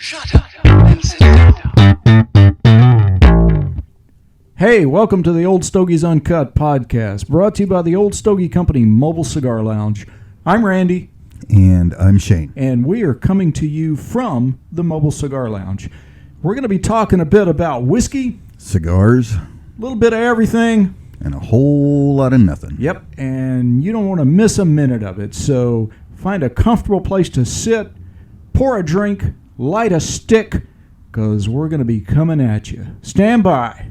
Shut up and sit down. Hey, welcome to the Old Stogies UNCUT podcast, brought to you by the Old Stogie Company Mobile Cigar Lounge. I'm Randy. And I'm Shane. And we are coming to you from the Mobile Cigar Lounge. We're going to be talking a bit about whiskey, Cigars, a little bit of everything, and a whole lot of nothing. Yep, and you don't want to miss a minute of it. So find a comfortable place to sit, pour a drink, light a stick, because we're going to be coming at you. Stand by.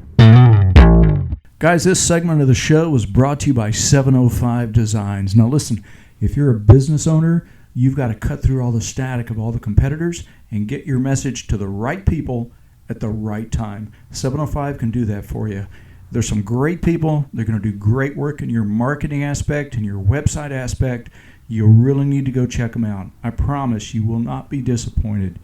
Guys, this segment of the show was brought to you by 705 Designs. Now listen, if you're a business owner, you've got to cut through all the static of all the competitors and get your message to the right people at the right time. 705 can do that for you. There's some great people. They're going to do great work in your marketing aspect and your website aspect. You really need to go check them out. I promise you will not be disappointed.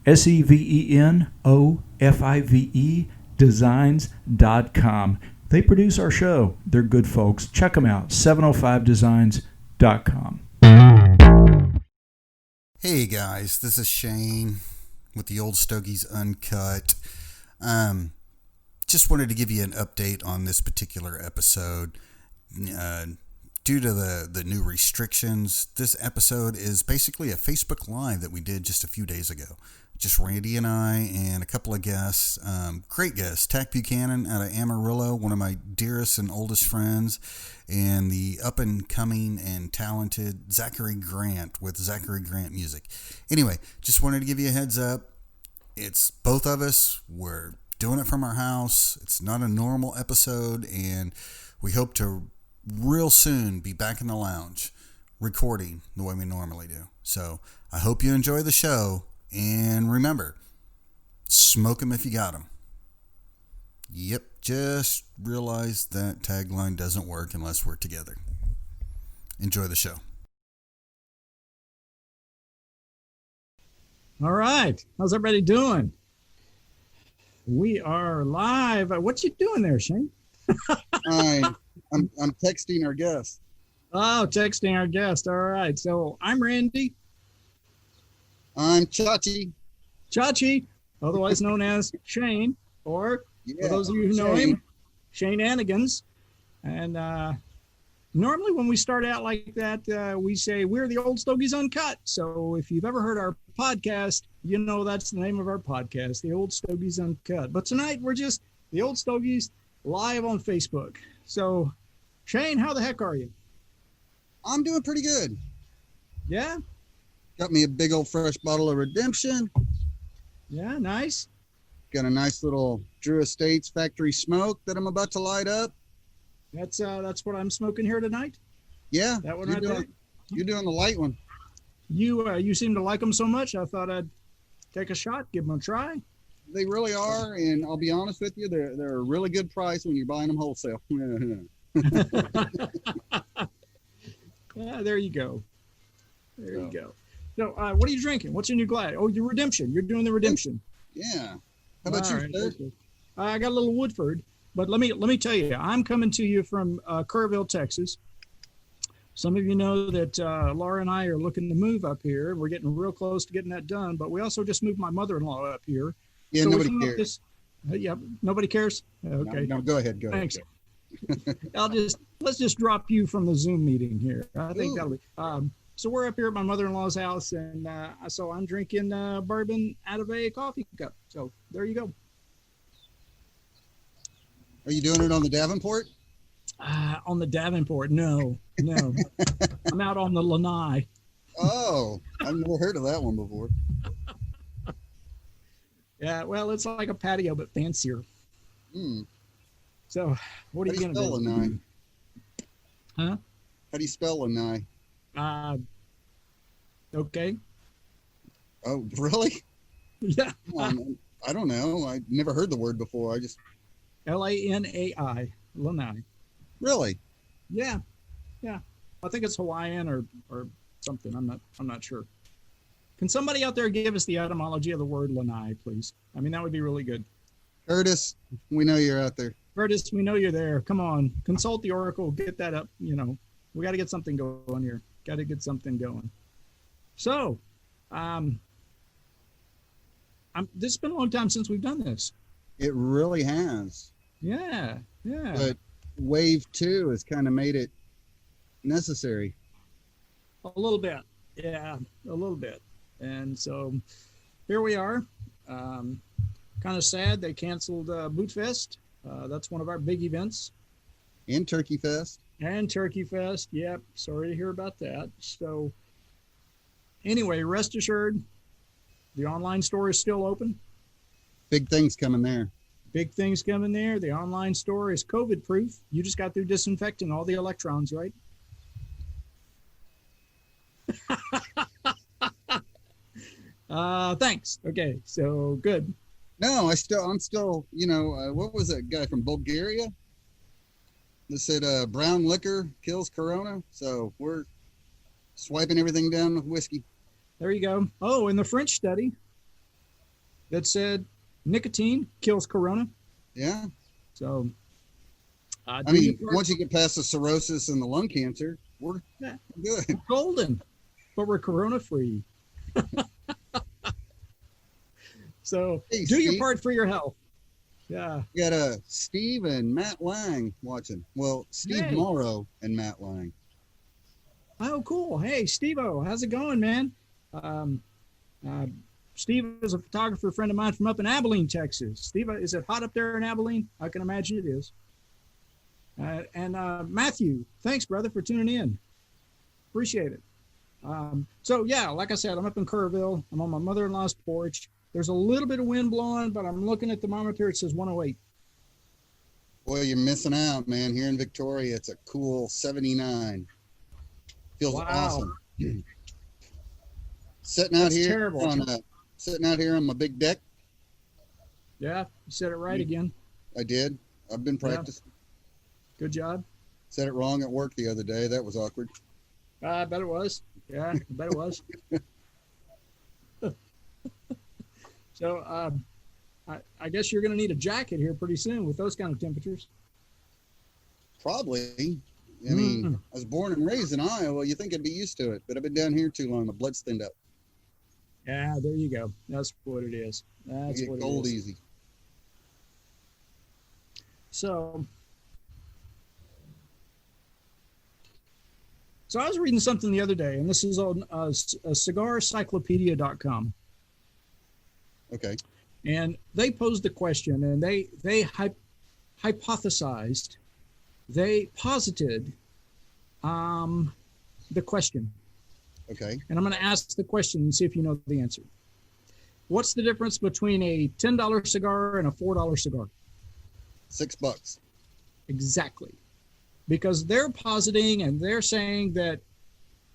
SEVENOFIVE designs.com. They produce our show. They're good folks. Check them out. 705designs.com. Hey guys, this is Shane with the Old Stogies UNCUT. Just wanted to give you an update on this particular episode. Due to the new restrictions, this episode is basically a Facebook Live that we did just a few days ago. Just Randy and I and a couple of guests, great guests, Zach Tac out of Amarillo, one of my dearest and oldest friends, and the up-and-coming and talented Zachary Grant with Zachary Grant Music. Anyway, just wanted to give you a heads up. It's both of us. We're doing it from our house. It's not a normal episode, and we hope to real soon be back in the lounge recording the way we normally do. So I hope you enjoy the show. And remember, smoke 'em if you got 'em. Yep, just realized that tagline doesn't work unless we're together. Enjoy the show. All right. How's everybody doing? We are live. What you doing there, Shane? I'm texting our guest. Oh, texting our guest. All right. So I'm Randy. I'm Chachi, otherwise known as Shane, or for those of you who know him, Shane Anigans. And normally when we start out like that, we say we're the Old Stogies UNCUT. So if you've ever heard our podcast, you know that's the name of our podcast, the Old Stogies UNCUT. But tonight we're just the Old Stogies live on Facebook. So Shane, how the heck are you? I'm doing pretty good. Yeah? Got me a big old fresh bottle of Redemption. Yeah, nice. Got a nice little Drew Estates factory smoke that I'm about to light up. That's what I'm smoking here tonight. Yeah, that one right there. You're doing the light one. You seem to like them so much. I thought I'd take a shot, give them a try. They really are, and I'll be honest with you, they're a really good price when you're buying them wholesale. Yeah, there you go. There you go. So, what are you drinking? What's your new glass? Oh, your Redemption. You're doing the Redemption. Yeah. How about you, sir? I got a little Woodford, but let me tell you, I'm coming to you from Kerrville, Texas. Some of you know that Laura and I are looking to move up here. We're getting real close to getting that done, but we also just moved my mother-in-law up here. Yeah, so nobody cares. Nobody cares? Okay. No, go ahead. Thanks. Let's just drop you from the Zoom meeting here. I think that'll be. So we're up here at my mother-in-law's house, and so I'm drinking bourbon out of a coffee cup. So there you go. Are you doing it on the Davenport? On the Davenport? No. I'm out on the Lanai. Oh, I've never heard of that one before. Yeah, well, it's like a patio, but fancier. So what are you going to do? Lanai? Huh? How do you spell Lanai? Okay. Oh, really? Yeah. I don't know. I never heard the word before. I just Lanai, Lanai. Really? Yeah. I think it's Hawaiian or something. I'm not sure. Can somebody out there give us the etymology of the word Lanai, please? I mean, that would be really good. Curtis, we know you're out there. Curtis, we know you're there. Come on, consult the Oracle. Get that up. We got to get something going here. Got to get something going. So, this has been a long time since we've done this. It really has. Yeah. But wave 2 has kind of made it necessary. A little bit. Yeah, a little bit. And so here we are. Kind of sad they canceled Boot Fest. That's one of our big events. And Turkey Fest. And Turkey Fest. Yep. Sorry to hear about that. So anyway, rest assured, the online store is still open. Big things coming there. Big things coming there. The online store is COVID proof. You just got through disinfecting all the electrons, right? Thanks. Okay, so good. No, I'm still, what was that guy from Bulgaria that said brown liquor kills corona? So we're swiping everything down with whiskey. There you go. Oh, and the French study that said nicotine kills corona. Yeah. So, once you get past the cirrhosis and the lung cancer, we're good. We're golden, but we're corona free. So hey, do your Steve. part for your health. Yeah. We got Steve and Matt Lang watching. Well, Steve Hey. Morrow and Matt Lang. Oh, cool. Hey, Steve-O, how's it going, man? Steve is a photographer friend of mine from up in Abilene, Texas. Steve, is it hot up there in Abilene? I can imagine it is. And Matthew, thanks, brother, for tuning in. Appreciate it. So, yeah, like I said, I'm up in Kerrville. I'm on my mother-in-law's porch. There's a little bit of wind blowing, but I'm looking at the thermometer. It says 108. Boy, you're missing out, man. Here in Victoria, it's a cool 79. Feels Wow. awesome. Sitting out That's here terrible. on my big deck. Yeah, you said it right again. I did. I've been practicing. Good job. Said it wrong at work the other day. That was awkward. I bet it was. Yeah, I bet it was. So I guess you're going to need a jacket here pretty soon with those kind of temperatures. Probably. I mean, I was born and raised in Iowa. You think I'd be used to it, but I've been down here too long. My blood's thinned up. Yeah, there you go. That's what it is. I That's get what cold it is. easy. So I was reading something the other day, and this is on cigarcyclopedia.com. Okay. And they posed the question, and they hypothesized, they posited the question. Okay. And I'm going to ask the question and see if you know the answer. What's the difference between a $10 cigar and a $4 cigar? $6. Exactly. Because they're positing and they're saying that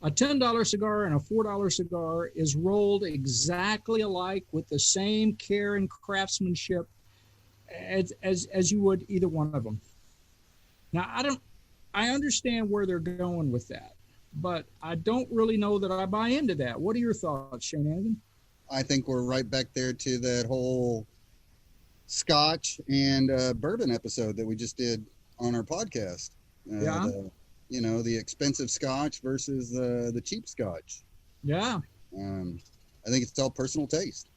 a $10 cigar and a $4 cigar is rolled exactly alike with the same care and craftsmanship as you would either one of them. Now, I understand where they're going with that, but I don't really know that I buy into that. What are your thoughts, Shane Hannigan? I think we're right back there to that whole Scotch and bourbon episode that we just did on our podcast. Yeah. The expensive Scotch versus the cheap Scotch. Yeah. I think it's all personal taste.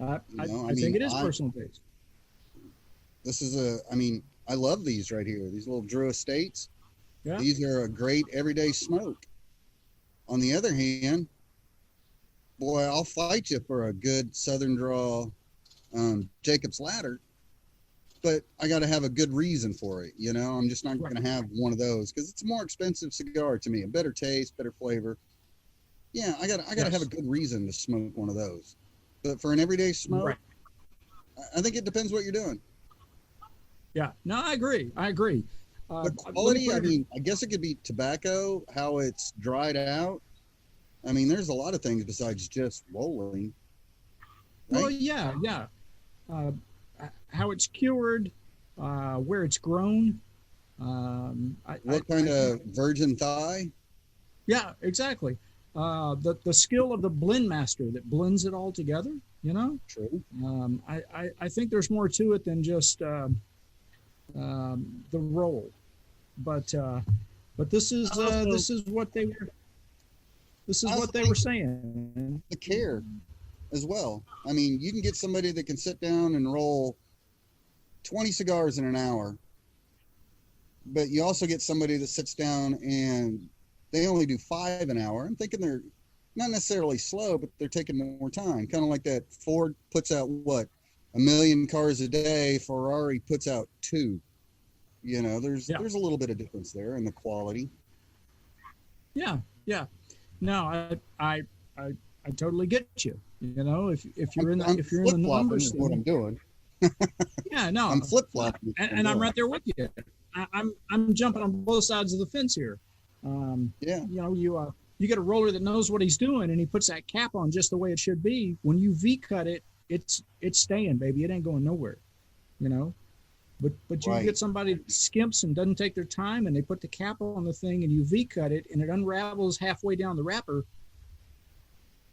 I think it is I- personal taste. This is I love these right here. These little Drew Estates. Yeah. These are a great everyday smoke. On the other hand, boy, I'll fight you for a good Southern Draw Jacob's Ladder, but I got to have a good reason for it. I'm just not going to have one of those because it's a more expensive cigar to me. A better taste, better flavor. Yeah, I got to have a good reason to smoke one of those. But for an everyday smoke, Right. I think it depends what you're doing. Yeah. No, I agree. The let me quality, put it- I guess it could be tobacco, how it's dried out. There's a lot of things besides just rolling. Right? Well, yeah. How it's cured, where it's grown. What kind of virgin thigh? Yeah, exactly. The skill of the blend master that blends it all together. True. I think there's more to it than just the roll, but this is what they were. This is what they were saying. The care. as well. I mean, you can get somebody that can sit down and roll 20 cigars in an hour, but you also get somebody that sits down and they only do 5 an hour. I'm thinking they're not necessarily slow, but they're taking more time. Kind of like that Ford puts out what, 1 million cars a day. Ferrari puts out 2. You know, there's a little bit of difference there in the quality. Yeah. No, I totally get you. You know, if you're in the numbers, is what I'm doing. Yeah, no, I'm flip flopping, and I'm right there with you. I'm jumping on both sides of the fence here. Yeah, you know, you get a roller that knows what he's doing, and he puts that cap on just the way it should be. When you V cut it, it's staying, baby. It ain't going nowhere. You know, but you Right. get somebody that skimps and doesn't take their time, and they put the cap on the thing, and you V cut it, and it unravels halfway down the wrapper.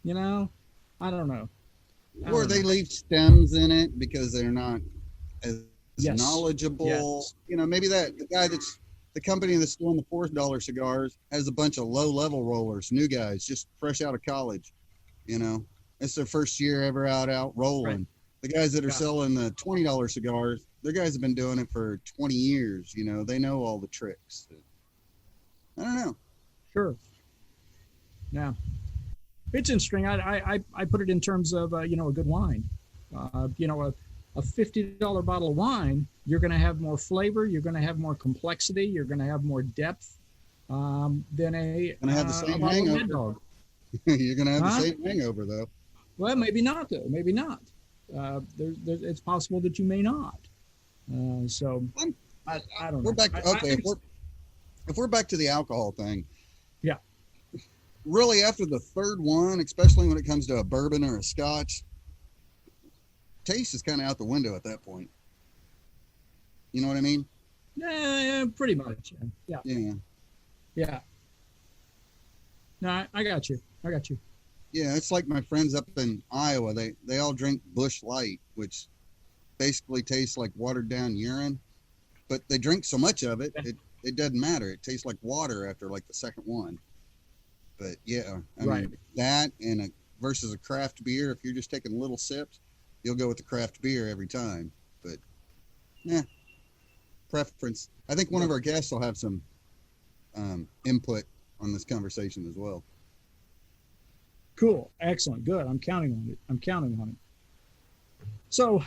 You know, I don't know. or they leave stems in it because they're not as Yes. knowledgeable. Yes. You know, maybe the guy that's the company that's doing the $4 cigars has a bunch of low level rollers, new guys just fresh out of college. You know, it's their first year ever out rolling. Right. The guys that are Yeah. selling the $20 cigars, their guys have been doing it for 20 years. You know, they know all the tricks. I don't know. Sure. Yeah. It's interesting. I put it in terms of, you know, a good wine. You know, a $50 bottle of wine, you're going to have more flavor. You're going to have more complexity. You're going to have more depth than a Gonna have the same a bottle of hangover. Mad Dog. You're gonna have Huh? the same hangover though. Well, maybe not, though. Maybe not. It's possible that you may not. So I don't know. We're back. Okay, if we're back to the alcohol thing. Yeah. Really, after the third one, especially when it comes to a bourbon or a scotch, taste is kind of out the window at that point. You know what I mean? Yeah, pretty much. Yeah. Yeah. Yeah. No, I got you. Yeah, it's like my friends up in Iowa. They all drink Busch Light, which basically tastes like watered down urine. But they drink so much of it, it doesn't matter. It tastes like water after like the second one. But yeah, I mean, that and versus a craft beer, if you're just taking little sips, you'll go with the craft beer every time. But yeah, preference. I think one of our guests will have some input on this conversation as well. Cool. Excellent. Good. I'm counting on it. So,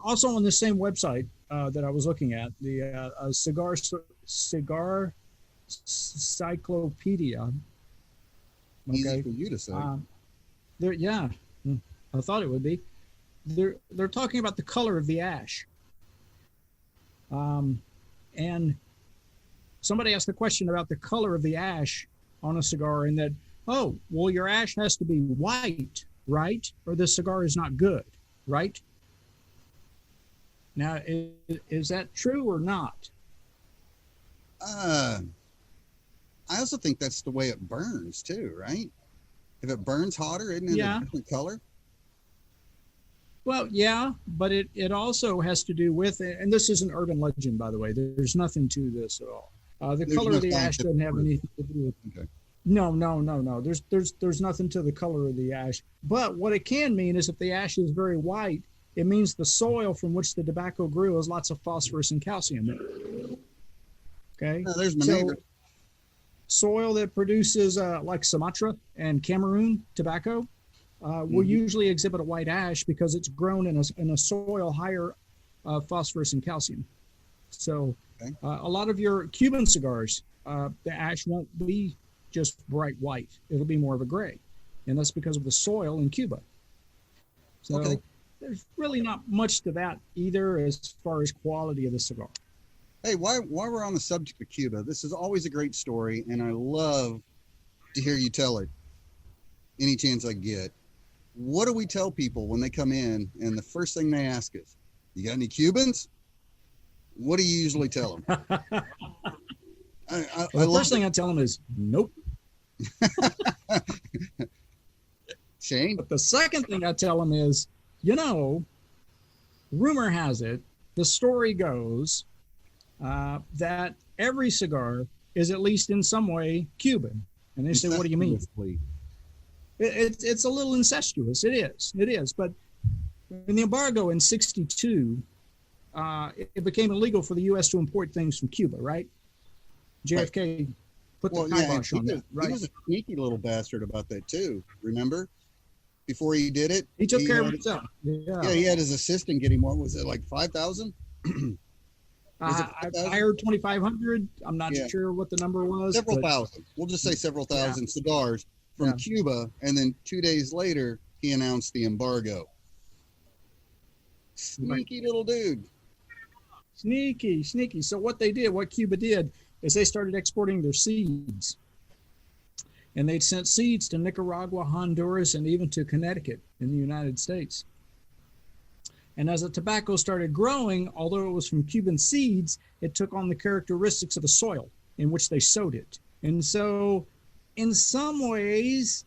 also on the same website that I was looking at, the cigar cyclopedia. Easy for you to say. Yeah, I thought it would be. They're talking about the color of the ash. And somebody asked the question about the color of the ash on a cigar, and that, oh, well, your ash has to be white, right? Or the cigar is not good, right? Now, is that true or not? I also think that's the way it burns too, right? If it burns hotter, isn't it a different color? Well, yeah, but it also has to do with, and this is an urban legend, by the way. There's nothing to this at all. The color of the ash doesn't have anything to do with. Okay. No. There's nothing to the color of the ash. But what it can mean is if the ash is very white, it means the soil from which the tobacco grew has lots of phosphorus and calcium in it. Okay. Oh, there's my neighbor. Soil that produces like Sumatra and Cameroon tobacco will usually exhibit a white ash because it's grown in a soil higher phosphorus and calcium. So a lot of your Cuban cigars, the ash won't be just bright white. It'll be more of a gray. And that's because of the soil in Cuba. So there's really not much to that either as far as quality of the cigar. Hey, while we're on the subject of Cuba, this is always a great story, and I love to hear you tell it any chance I get. What do we tell people when they come in and the first thing they ask us, you got any Cubans? What do you usually tell them? The first thing I tell them is, nope. Shane? But the second thing I tell them is, you know, rumor has it, the story goes, that every cigar is at least in some way Cuban. And they say, what do you mean? it's a little incestuous. It is. But in the embargo in '62, it became illegal for the U.S. to import things from Cuba, right? JFK put the kibosh on that, right? He was a sneaky little bastard about that too. Remember, before he did it, He took care of himself. Yeah, he had his assistant get him. What was it, like 5,000? I heard 2,500. I'm not sure what the number was. Several thousand. We'll just say several thousand cigars from Cuba, and then 2 days later, he announced the embargo. Sneaky little dude. Sneaky. So what Cuba did is they started exporting their seeds. And they'd sent seeds to Nicaragua, Honduras, and even to Connecticut in the United States. And as the tobacco started growing, although it was from Cuban seeds, it took on the characteristics of the soil in which they sowed it. And so in some ways,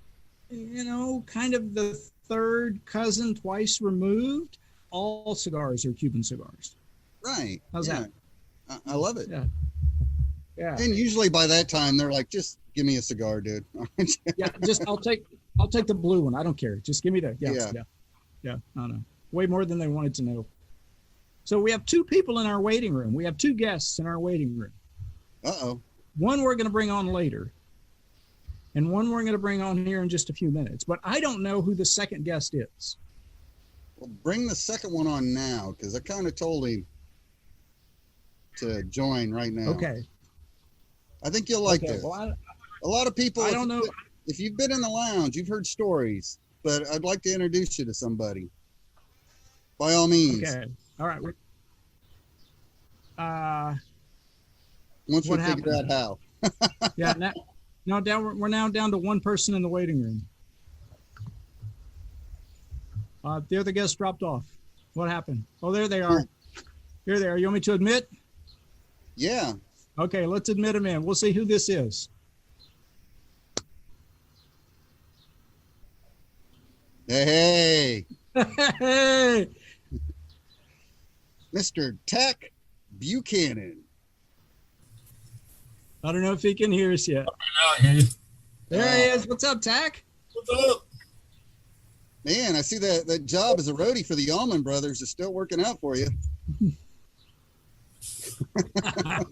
kind of the third cousin twice removed, all cigars are Cuban cigars. Right. How's that? I love it. Yeah. And usually by that time, they're like, just give me a cigar, dude. I'll take the blue one. I don't care. Just give me that. Yeah. I know. Way more than they wanted to know. So we have two people in our waiting room. We have two guests in our waiting room. Uh-oh. One we're going to bring on later, and one we're going to bring on here in just a few minutes. But I don't know who the second guest is. Well, bring the second one on now, because I kind of told him to join right now. Okay. I think you'll like this. Well, a lot of people, I don't know. If you've been in the lounge, you've heard stories, but I'd like to introduce you to somebody. By all means. Okay. All right. Once we figure out how. We're now down to one person in the waiting room. The other guest dropped off. What happened? Oh, there they are. Here they are. You want me to admit? Yeah. Okay, let's admit them in. We'll see who this is. Hey. Hey. Mr. Tac Buchanan. I don't know if he can hear us yet. There he is. What's up, Tac? What's up? Man, I see that job as a roadie for the Allman Brothers is still working out for you. Hi,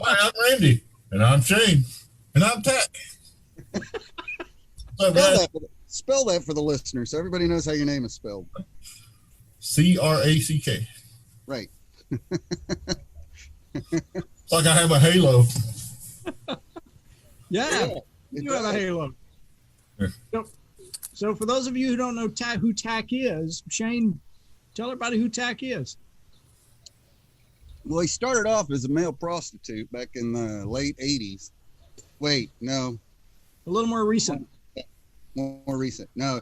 I'm Randy. And I'm Shane. And I'm Tac. Spell that for the listener so everybody knows how your name is spelled. C-R-A-C-K. Right. It's like I have a halo. Yeah, you have a halo. Yeah. So for those of you who don't know who Tac is, Shane, tell everybody who Tac is. Well, he started off as a male prostitute back in the late 80s. Wait, no. A little more recent. More recent. No.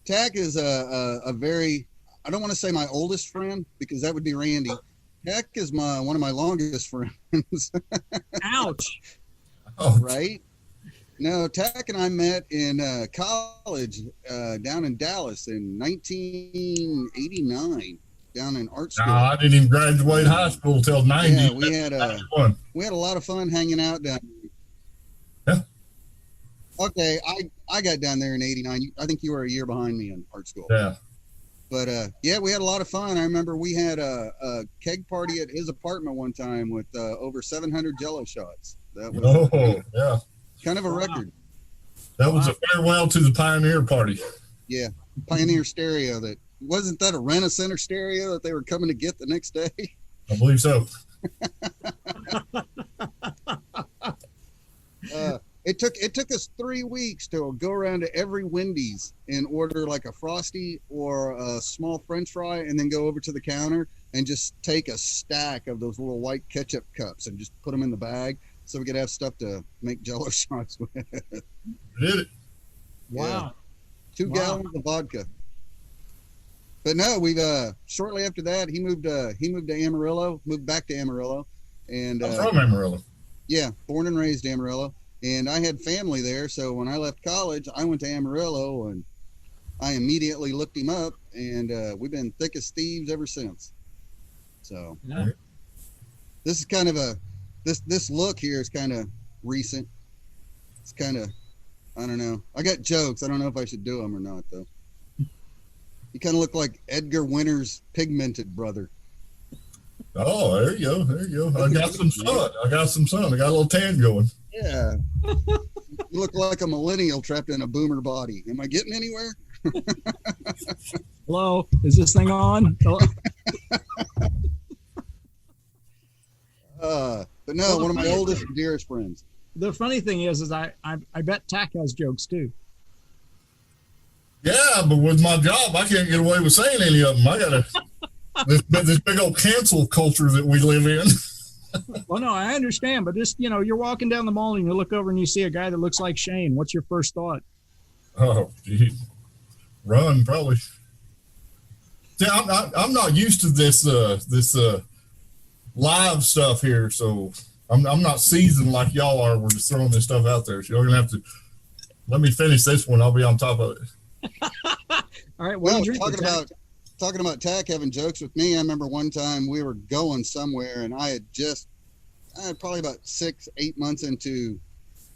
Tac is a very, I don't want to say my oldest friend because that would be Randy. Tac is one of my longest friends. Ouch. Oh, Right? No, Tac and I met in college down in Dallas in 1989, down in art school. no, I didn't even graduate high school till 90. Yeah, we had a lot of fun hanging out down there. Yeah. Okay, I got down there in 89. I think you were a year behind me in art school. Yeah. But yeah, we had a lot of fun. I remember we had a keg party at his apartment one time with over 700 Jello shots. That was Yeah. kind of a record. That was a farewell to the Pioneer Party. Yeah, Pioneer stereo. Wasn't that a Rent-A-Center stereo that they were coming to get the next day? I believe so. It took us 3 weeks to go around to every Wendy's and order like a Frosty or a small French fry, and then go over to the counter and just take a stack of those little white ketchup cups and just put them in the bag so we could have stuff to make Jello shots with. Did it? Wow. Yeah. 2 gallons of vodka. But no, we've shortly after that he moved to Amarillo, moved back to Amarillo, and I'm from Amarillo. yeah, born and raised Amarillo. And I had family there, so when I left college, I went to Amarillo, and I immediately looked him up, and we've been thick as thieves ever since. So Yeah. this is kind of this look here is kind of recent. It's kind of I don't know. I got jokes. I don't know if I should do them or not, though. You kind of look like Edgar Winter's pigmented brother. Oh, there you go. There you go. I got some sun. I got a little tan going. Yeah. You look like a millennial trapped in a boomer body. Am I getting anywhere? Hello, is this thing on? Hello? But no, one of my oldest and dearest friends. The funny thing is I bet Tac has jokes too. Yeah, but with my job, I can't get away with saying any of them. I got this big old cancel culture that we live in. Well, no, I understand, but just, you're walking down the mall and you look over and you see a guy that looks like Shane. What's your first thought? Oh, geez. Run, probably. See, I'm not used to this live stuff here, so I'm not seasoned like y'all are. We're just throwing this stuff out there. So you're gonna have to let me finish this one. I'll be on top of it. All right. Well, talking about Tac having jokes with me. I remember one time we were going somewhere, and I had probably about 6-8 months into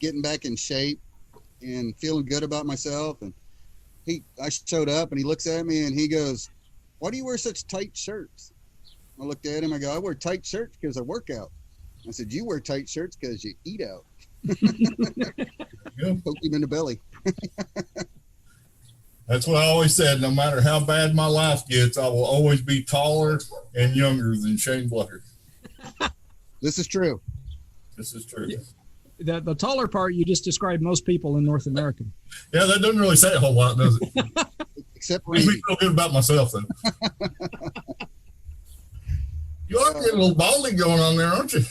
getting back in shape and feeling good about myself. And I showed up, and he looks at me and he goes, "Why do you wear such tight shirts?" I looked at him. I go, "I wear tight shirts because I work out." I said, "You wear tight shirts because you eat out." Yeah. Poke him in the belly. That's what I always said. No matter how bad my life gets, I will always be taller and younger than Shane Blucker. This is true. This is true. The taller part you just described most people in North America. Yeah, that doesn't really say a whole lot, does it? Except for Makes me me. feel good about myself, though. You are getting a little balding going on there, aren't you?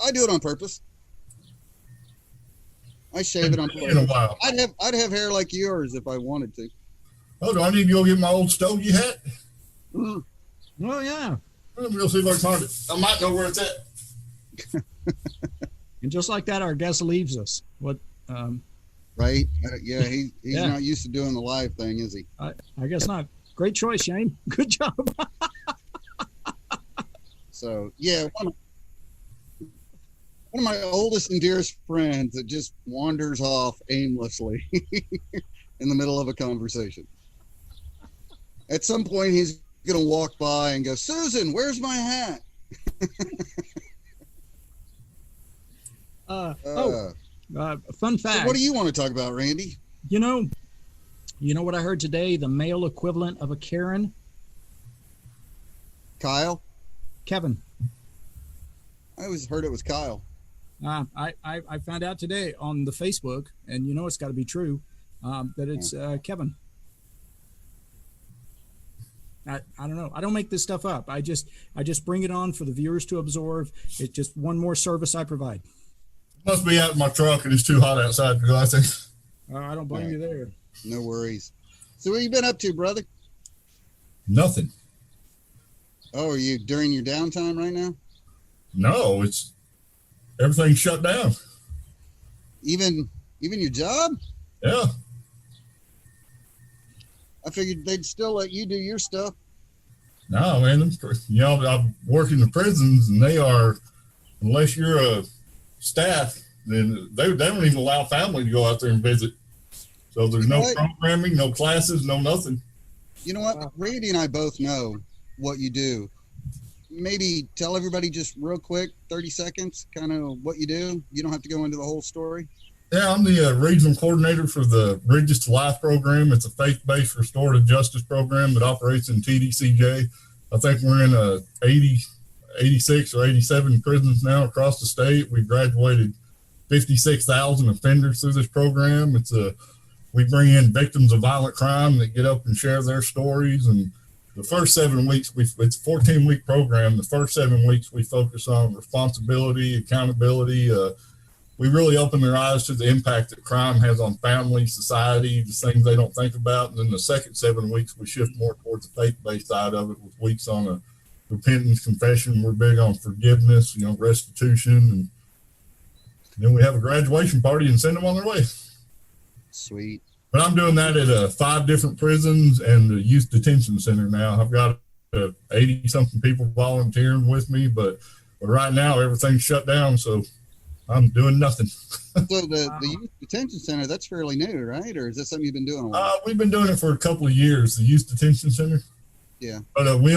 I do it on purpose. I shave it on In a purpose. while. I'd have hair like yours if I wanted to. Oh, do I need to go get my old Stogie hat? Mm. Well, yeah. Let me go see if I can find it. I might know where it's at. And just like that, our guest leaves us. What? Right? Yeah, he's Yeah. not used to doing the live thing, is he? I guess not. Great choice, Shane. Good job. So, yeah, one of my oldest and dearest friends that just wanders off aimlessly in the middle of a conversation. At some point, he's going to walk by and go, "Susan, where's my hat?" Fun fact. So what do you want to talk about, Randy? You know what I heard today? The male equivalent of a Karen? Kyle? Kevin. I always heard it was Kyle. I found out today on the Facebook, and it's got to be true, that it's Kevin. I don't know. I don't make this stuff up. I just bring it on for the viewers to absorb. It's just one more service I provide. Must be out in my truck and it's too hot outside because I think. I don't blame you there. No worries. So what you been up to, brother? Nothing. Oh, are you during your downtime right now? No, it's everything's shut down. Even your job? Yeah. I figured they'd still let you do your stuff. No, man. I work in the prisons and they are, unless you're a staff, then they don't even allow family to go out there and visit. So there's no programming, no classes, no nothing. You know what? Randy and I both know what you do. Maybe tell everybody just real quick, 30 seconds, kind of what you do. You don't have to go into the whole story. Yeah, I'm the regional coordinator for the Bridges to Life program. It's a faith-based restorative justice program that operates in TDCJ. I think we're in 86 or 87 prisons now across the state. We've graduated 56,000 offenders through this program. We bring in victims of violent crime that get up and share their stories. And the first 7 weeks, it's a 14-week program. The first 7 weeks, we focus on responsibility, accountability. We really open their eyes to the impact that crime has on family, society, the things they don't think about. And then the second 7 weeks, we shift more towards the faith-based side of it with weeks on repentance, confession. We're big on forgiveness, restitution. And then we have a graduation party and send them on their way. Sweet. But I'm doing that at 5 different prisons and the youth detention center now. I've got 80-something people volunteering with me, but right now everything's shut down. So I'm doing nothing. So the youth detention center, that's fairly new, right? Or is that something you've been doing a while? We've been doing it for a couple of years, the Youth Detention Center. Yeah. But we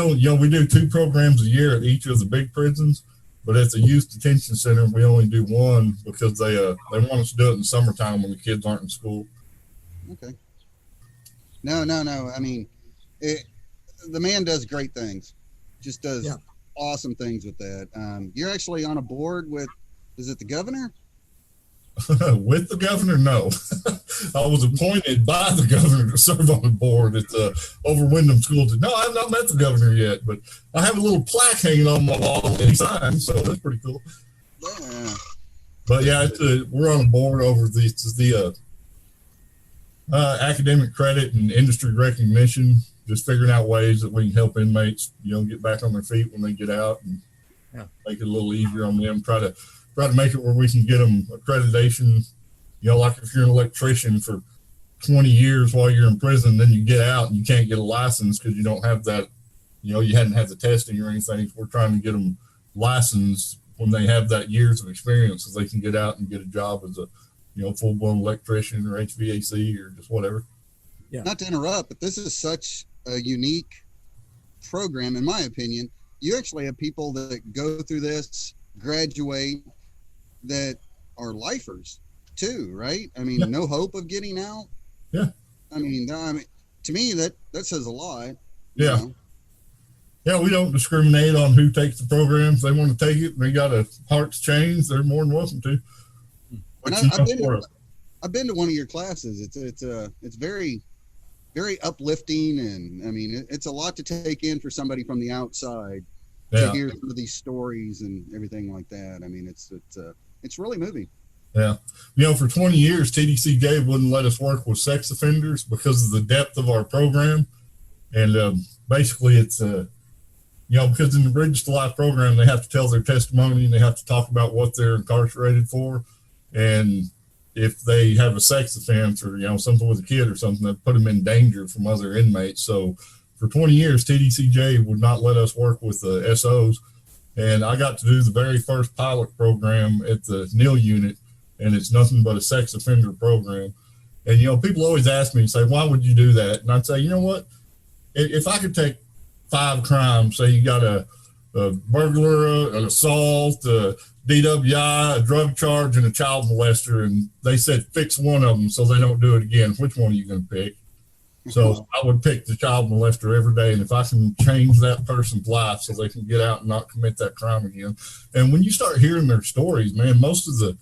do 2 programs a year at each of the big prisons. But at the Youth Detention Center, we only do one because they want us to do it in the summertime when the kids aren't in school. Okay. No. I mean, the man does great things. Just does awesome things with that. You're actually on a board with, is it the governor? With the governor, no. I was appointed by the governor to serve on the board at over Wyndham School. No, I have not met the governor yet, but I have a little plaque hanging on my wall that he signed, so that's pretty cool. Yeah. But yeah, we're on a board over the academic credit and industry recognition, just figuring out ways that we can help inmates, get back on their feet when they get out and make it a little easier on them. Try to make it where we can get them accreditation. Like if you're an electrician for 20 years while you're in prison, then you get out and you can't get a license because you don't have that, you hadn't had the testing or anything. We're trying to get them licensed when they have that years of experience so they can get out and get a job as a, full-blown electrician or HVAC or just whatever. Yeah. Not to interrupt, but this is such a unique program, in my opinion. You actually have people that go through this, graduate, that are lifers too, right? I mean, no hope of getting out. Yeah. I mean, to me, that says a lot. Yeah. Yeah, we don't discriminate on who takes the program. If they want to take it and they got a heart's change, they're more than welcome to. And I've been to one of your classes. It's very, very uplifting, and I mean, it's a lot to take in for somebody from the outside to hear some of these stories and everything like that. I mean, it's really moving. Yeah. For 20 years, TDCJ wouldn't let us work with sex offenders because of the depth of our program. And basically it's, because in the Bridges to Life program, they have to tell their testimony and they have to talk about what they're incarcerated for. And if they have a sex offense or, something with a kid or something, that put them in danger from other inmates. So for 20 years, TDCJ would not let us work with the SOs. And I got to do the very first pilot program at the NIL unit, and it's nothing but a sex offender program. And, people always ask me and say, why would you do that? And I'd say, you know what? If I could take 5 crimes, say you got a burglar, an assault, a DWI, a drug charge, and a child molester, and they said fix one of them so they don't do it again, which one are you going to pick? So I would pick the child molester every day. And if I can change that person's life so they can get out and not commit that crime again. And when you start hearing their stories, man, most of the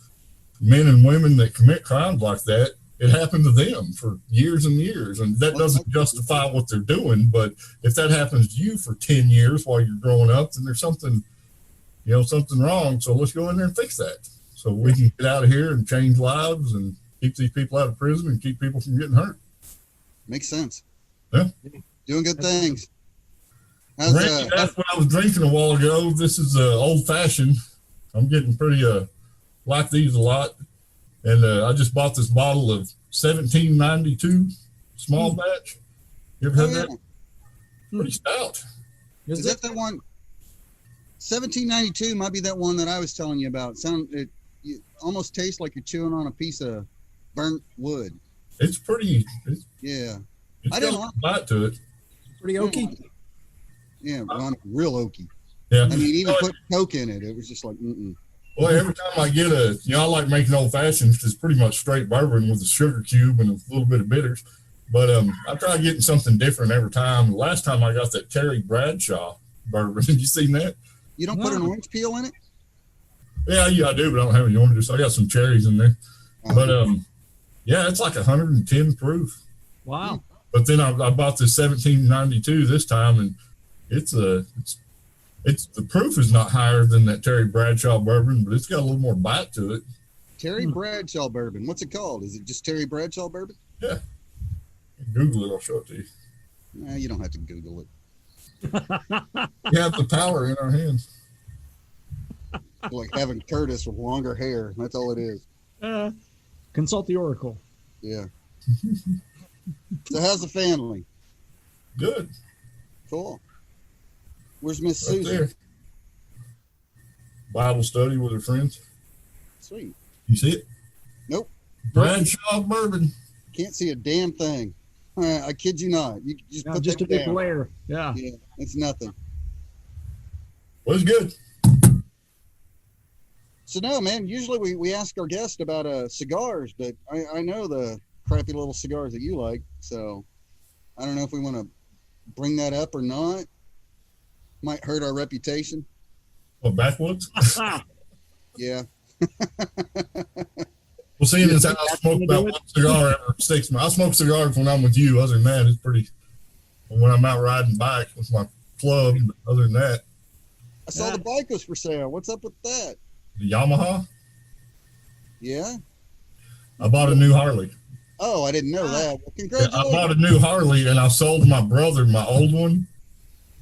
men and women that commit crimes like that, it happened to them for years and years. And that doesn't justify what they're doing. But if that happens to you for 10 years while you're growing up, then there's something wrong. So let's go in there and fix that. So we can get out of here and change lives and keep these people out of prison and keep people from getting hurt. Makes sense. Yeah. Doing good things. Randy, that's what I was drinking a while ago. This is old fashioned. I'm getting pretty like these a lot. And I just bought this bottle of 1792 small batch. You ever had that? Pretty stout. Is that the one? 1792 might be that one that I was telling you about. It almost tastes like you're chewing on a piece of burnt wood. It's pretty. Yeah. I didn't like bite to it. Pretty oaky. Yeah, real oaky. Yeah. I mean, even put Coke in it. It was just like, Well, every time I get I like making old fashions because it's pretty much straight bourbon with a sugar cube and a little bit of bitters. But I try getting something different every time. The last time I got that Terry Bradshaw bourbon. Have you seen that? You don't put an orange peel in it? Yeah, I do, but I don't have any oranges. I got some cherries in there. But yeah, it's like 110 proof. Wow. But then I bought this 1792 this time, and it's the proof is not higher than that Terry Bradshaw bourbon, but it's got a little more bite to it. Terry Bradshaw bourbon. What's it called? Is it just Terry Bradshaw bourbon? Yeah. Google it. I'll show it to you. Nah, you don't have to Google it. We have the power in our hands. Like having Curtis with longer hair. That's all it is. Consult the Oracle. Yeah. So how's the family? Good. Cool. Where's Miss Right Susan? there. Bible study with her friends. Sweet. You see it? Nope. Bradshaw bourbon. Can't see a damn thing. I kid you not. You just No, put just that a big down. glare. Yeah. Yeah, it's nothing. Was good. So no, man. Usually we ask our guests about cigars, but I know the crappy little cigars that you like. So I don't know if we want to bring that up or not. Might hurt our reputation. What, backwoods? Yeah. Well, seeing as how I smoke about one cigar every 6 months. I smoke cigars when I'm with you. Other than that, it's pretty. When I'm out riding bike with my club, but other than that, I saw the bike was for sale. What's up with that? the Yamaha. Yeah. I bought a new Harley. Oh, I didn't know that. Well, Yeah, congratulations. I bought a new Harley and I sold my brother my old one.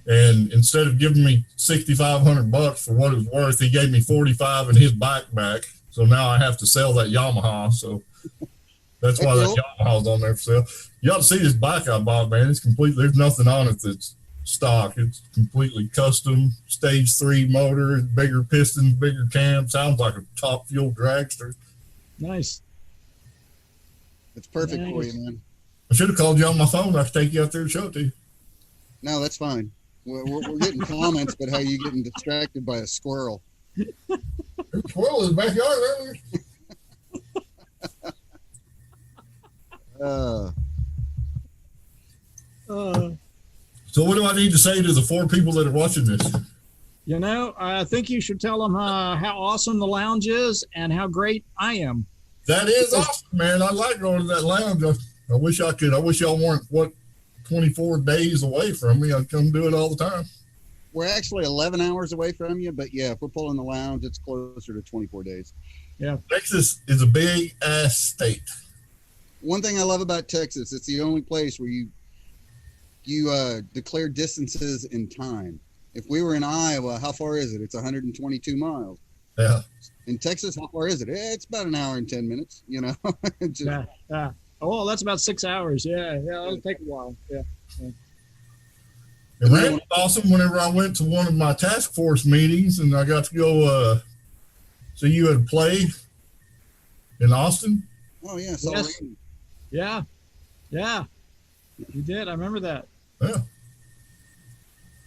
And instead of giving me $6,500 for what it was worth, he gave me 45 and his bike back. So now I have to sell that Yamaha. So that's why that Yamaha's on there for sale. You ought to see this bike I bought, man. It's complete. There's nothing on it that's stock. It's completely custom, stage 3 motor, bigger pistons, bigger cam. Sounds like a top fuel dragster. Nice. It's perfect for you, man. I should have called you on my phone. I could take you out there and show it to you. No, that's fine. We're getting comments about how you getting distracted by a squirrel. There's a squirrel in the backyard earlier. So what do I need to say to the 4 people that are watching this? You know, I think you should tell them how awesome the lounge is and how great I am. That is awesome, man. I like going to that lounge. I wish I could. I wish y'all weren't 24 days away from me. I'd come do it all the time. We're actually 11 hours away from you, but yeah, if we're pulling the lounge, it's closer to 24 days. Yeah. Texas is a big ass state. One thing I love about Texas, it's the only place where you declare distances in time. If we were in Iowa, how far is it? It's 122 miles. Yeah. In Texas, how far is it? It's about an hour and 10 minutes, you know. Just, Yeah. Oh, that's about 6 hours. Yeah. It'll take a while. Yeah. It ran awesome whenever I went to one of my task force meetings and I got to go see you at a play in Austin. Oh, yeah. So Yes. Yeah. You did. I remember that. Yeah.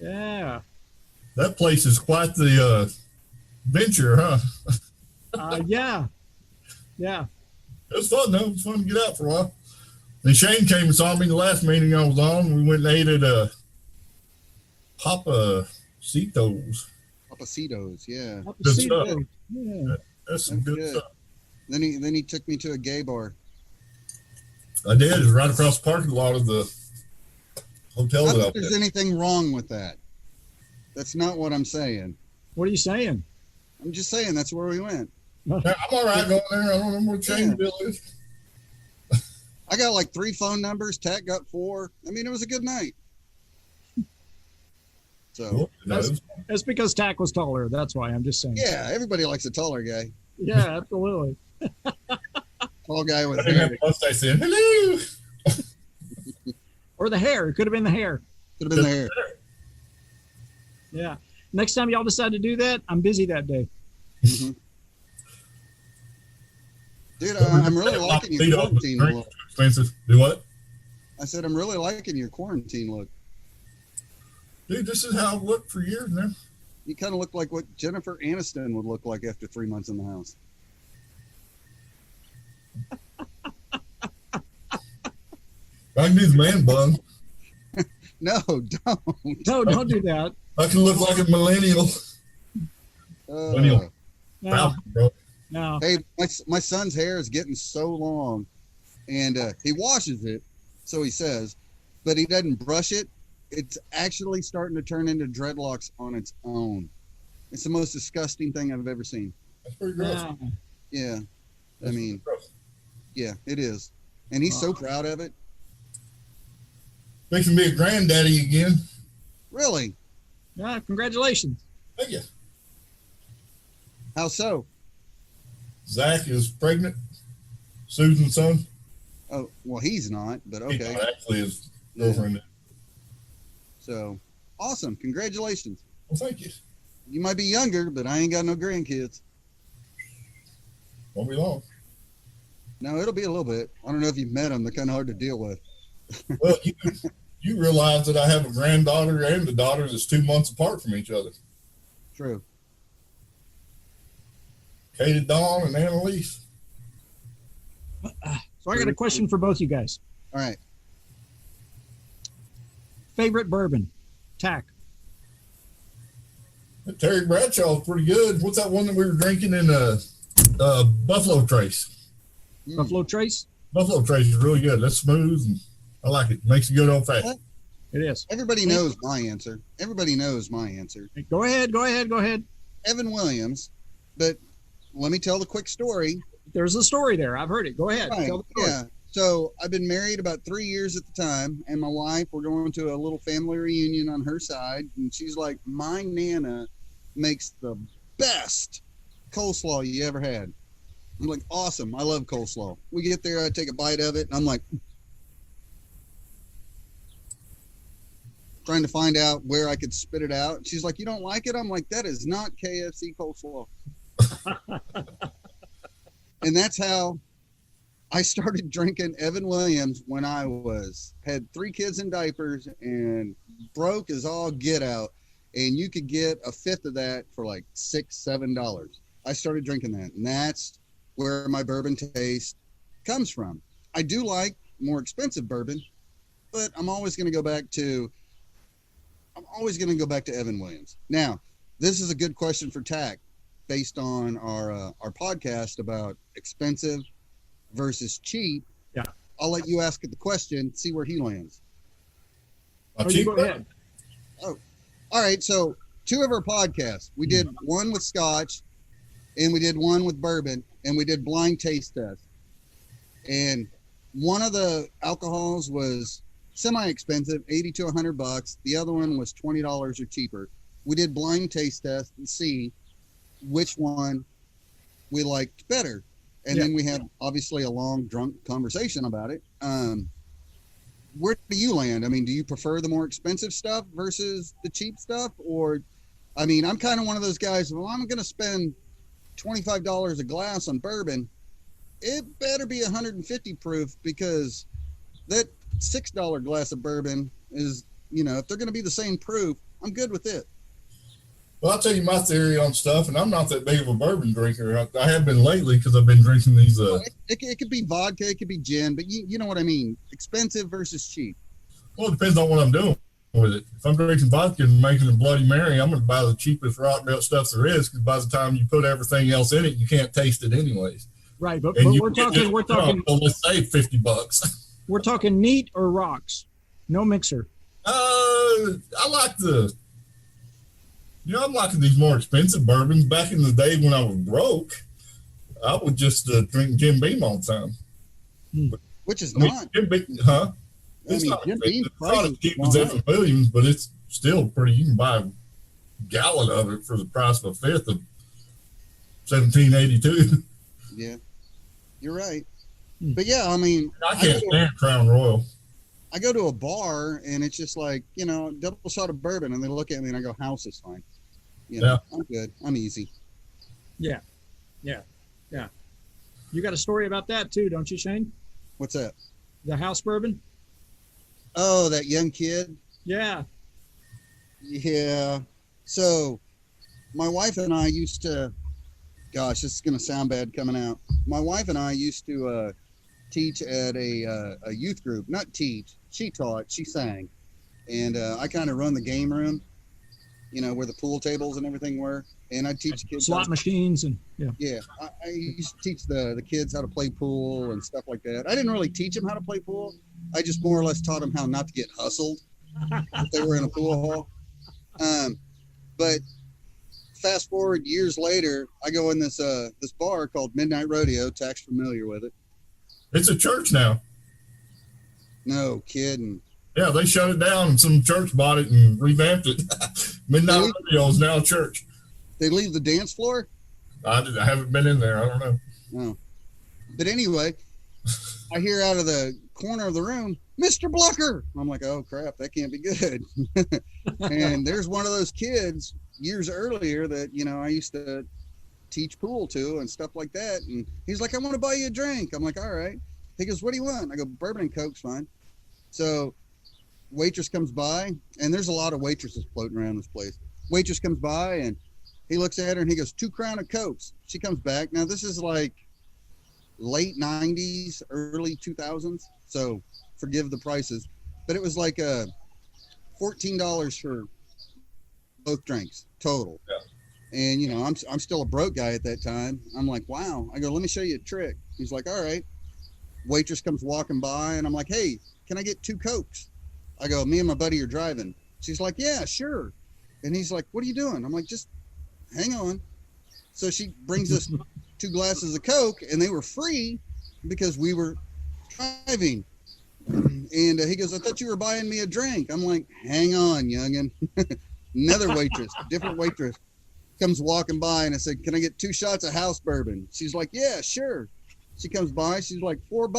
Yeah. That place is quite the venture, huh? Yeah. It was fun, though. It was fun to get out for a while. And Shane came and saw me the last meeting I was on. We went and ate at Papacitos. Papacitos, yeah. Good stuff. Yeah. That's some good stuff. Then he took me to a gay bar. I did. It's right across the parking lot of the hotel. Not That I that there's was at. anything wrong with that. That's not what I'm saying. What are you saying? I'm just saying that's where we went. Yeah, I'm all right going there. I don't know what Shane's bill is. I got like 3 phone numbers. Tac got 4. I mean, it was a good night. So, Cool. No, it was- It's because Tac was taller. That's why. I'm just saying. yeah, everybody likes a taller guy. Yeah, absolutely. Tall guy with I didn't have hair. a mustache then. Hello. Or the hair. It could have been the hair. Could have been the hair. Yeah. Next time y'all decide to do that, I'm busy that day. Mm-hmm. Dude, I'm really liking your quarantine look. Expensive. Do what? I said, I'm really liking your quarantine look. Dude, this is how I've looked for years now. You kind of look like what Jennifer Aniston would look like after 3 months in the house. I can do the man bun. No, don't. No, don't do that. I can look like a millennial. Millennial. No, Falcon, bro. no. Hey, my son's hair is getting so long, and he washes it, so he says, but he doesn't brush it. It's actually starting to turn into dreadlocks on its own. It's the most disgusting thing I've ever seen. That's pretty gross. No. Yeah, I That's mean, pretty gross. yeah, it is, and he's so proud of it. Fixing to be a granddaddy again. Really? Yeah, congratulations. Thank you. How so? Zach is pregnant. Susan's son. Oh, well, he's not, but He's okay. not actually his girlfriend. So awesome! Congratulations. Well, thank you. You might be younger, but I ain't got no grandkids. Won't be long. No, it'll be a little bit. I don't know if you've met them. They're kind of hard to deal with. Well, you realize that I have a granddaughter and a daughter that's 2 months apart from each other. True. Katie Dawn and Annalise. So I got a question for both you guys. All right. Favorite bourbon? Tac. Terry Bradshaw's pretty good. What's that one that we were drinking in Buffalo Trace? Buffalo Trace? Buffalo Trace is really good. That's smooth, and I like it. Makes a good old fashioned. It is. Everybody knows my answer. Everybody knows my answer. Go ahead. Evan Williams. But let me tell the quick story. There's a story there. I've heard it. Go ahead. Right. Tell the story. Yeah. So I've been married about 3 years at the time, and my wife, we're going to a little family reunion on her side, and she's like, my Nana makes the best coleslaw you ever had. I'm like, awesome. I love coleslaw. We get there, I take a bite of it, and I'm like, trying to find out where I could spit it out. She's like, you don't like it? I'm like, that is not KFC coleslaw. And that's how I started drinking Evan Williams when I had 3 kids in diapers and broke as all get out. And you could get a fifth of that for like $6-7. I started drinking that, and that's where my bourbon taste comes from. I do like more expensive bourbon, but I'm always going to go back to Evan Williams. Now, this is a good question for Tac, based on our podcast about expensive versus cheap. Yeah. I'll let you ask it the question, see where he lands. You go ahead. Oh, all right. So 2 of our podcasts, we did one with Scotch and we did one with bourbon, and we did blind taste tests. And one of the alcohols was semi-expensive, $80 to $100. The other one was $20 or cheaper. We did blind taste tests and see which one we liked better. And then we had obviously a long drunk conversation about it. Where do you land? I mean, do you prefer the more expensive stuff versus the cheap stuff? Or, I mean, I'm kind of one of those guys, well, I'm going to spend $25 a glass on bourbon. It better be 150 proof, because that $6 glass of bourbon is, if they're going to be the same proof, I'm good with it. Well, I'll tell you my theory on stuff, and I'm not that big of a bourbon drinker. I have been lately because I've been drinking these. It could be vodka, it could be gin, but you know what I mean. Expensive versus cheap. Well, it depends on what I'm doing with it. If I'm drinking vodka and making a Bloody Mary, I'm going to buy the cheapest rock belt stuff there is, because by the time you put everything else in it, you can't taste it anyways. Right, but we're talking. Well, let's say $50. We're talking neat or rocks, no mixer. I like I'm liking these more expensive bourbons. Back in the day when I was broke, I would just drink Jim Beam all the time. Which is not. Jim Beam, huh? It's not as cheap as Evan Williams, but it's still pretty. You can buy a gallon of it for the price of a fifth of $17.82. Yeah, you're right. But yeah, I mean, I can't stand Crown Royal. I go to a bar and it's just like, double shot of bourbon, and they look at me and I go, house is fine. I'm good. I'm easy. Yeah. You got a story about that too, don't you, Shane? What's that? The house bourbon? Oh, that young kid? Yeah. Yeah. So my wife and I used to, gosh, this is going to sound bad coming out. My wife and I used to teach at a youth group. Not teach. She taught. She sang. And I kind of run the game room, where the pool tables and everything were. And I teach kids slot machines and yeah. I used to teach the kids how to play pool and stuff like that. I didn't really teach them how to play pool. I just more or less taught them how not to get hustled if they were in a pool hall. But fast forward years later, I go in this bar called Midnight Rodeo. Tac's familiar with it. It's a church now. No kidding. Yeah, they shut it down and some church bought it and revamped it. Midnight Rodeo is now a church. They leave the dance floor? I haven't been in there. I don't know. No. But anyway, I hear out of the corner of the room, Mr. Blocker. I'm like, oh, crap, that can't be good. And there's one of those kids years earlier that, I used to teach pool to and stuff like that. And he's like, I want to buy you a drink. I'm like, all right. He goes, what do you want? I go, bourbon and Coke's fine. So waitress comes by, and there's a lot of waitresses floating around this place. Waitress comes by, and he looks at her, and he goes, 2 crown of Cokes. She comes back. Now, this is like late 90s, early 2000s. So forgive the prices. But it was like $14 for both drinks total. Yeah. And, you know, I'm still a broke guy at that time. I'm like, wow. I go, let me show you a trick. He's like, all right. Waitress comes walking by, and I'm like, hey, can I get 2 Cokes? I go, me and my buddy are driving. She's like, yeah, sure. And he's like, what are you doing? I'm like, just hang on. So she brings us 2 glasses of Coke, and they were free because we were driving. And he goes, I thought you were buying me a drink. I'm like, hang on, youngin'. Another waitress, different waitress, comes walking by, and I said, can I get 2 shots of house bourbon? She's like, yeah, sure. She comes by. She's like, $4,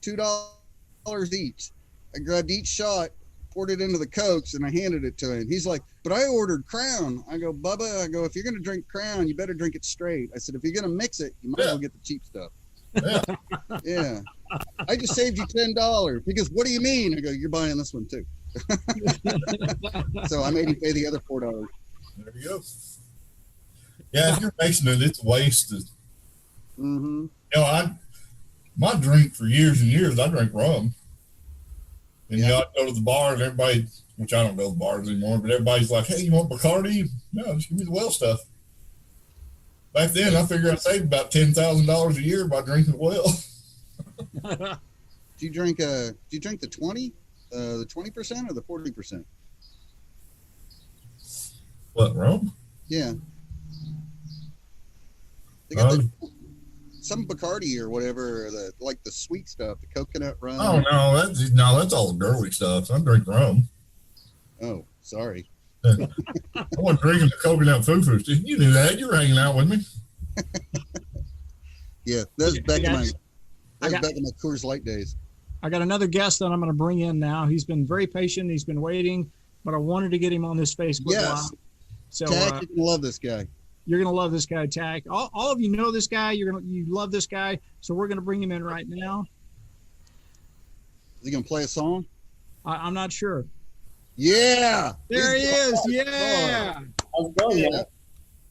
$2 each. I grabbed each shot, poured it into the Cokes, and I handed it to him. He's like, but I ordered Crown. I go, Bubba, if you're going to drink Crown, you better drink it straight. I said, if you're going to mix it, you might as well get the cheap stuff. Yeah. Yeah. I just saved you $10. He goes, what do you mean? I go, you're buying this one too. So I made him pay the other $4. There you go. Yeah, if you're mixing it, it's a waste. Mm-hmm. You know, my drink for years and years, I drank rum. And you know, I'd go to the bar, and everybody, which I don't go to bars anymore, but everybody's like, hey, you want Bacardi? No, just give me the well stuff. Back then, I figured I'd save about $10,000 a year by drinking well. Do you drink the 20? The 20% or the 40%? What, rum? Yeah. They got some Bacardi or whatever, the sweet stuff, the coconut rum. Oh that's all the girly stuff. I drink rum. Oh, sorry. I wasn't drinking the coconut foo-foos. You knew that. You were hanging out with me. Yeah, that's back in my Coors Light days. I got another guest that I'm going to bring in now. He's been very patient. He's been waiting, but I wanted to get him on this Facebook Live. So Tac, you're gonna love this guy. You're gonna love this guy, Tac. All of you know this guy. You love this guy. So we're gonna bring him in right now. Is he gonna play a song? I'm not sure. Yeah, There he is. Yeah, How's it going, man?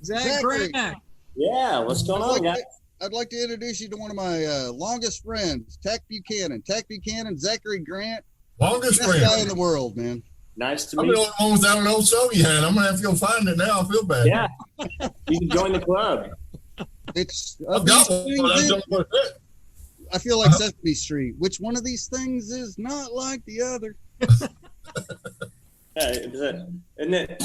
Zach Tac. Yeah, what's going on, guys? I'd like to introduce you to one of my longest friends, Tac Buchanan. Tac Buchanan, Zachary Grant. Longest Best friend. guy in the world, man. Nice to I'm meet the you. only one without an Old Stogie hat. I'm going to have to go find it now. I feel bad. Yeah, you can join the club. It's I've got one, but I don't know what it is. I feel like Sesame Street. Which one of these things is not like the other? Yeah, isn't it?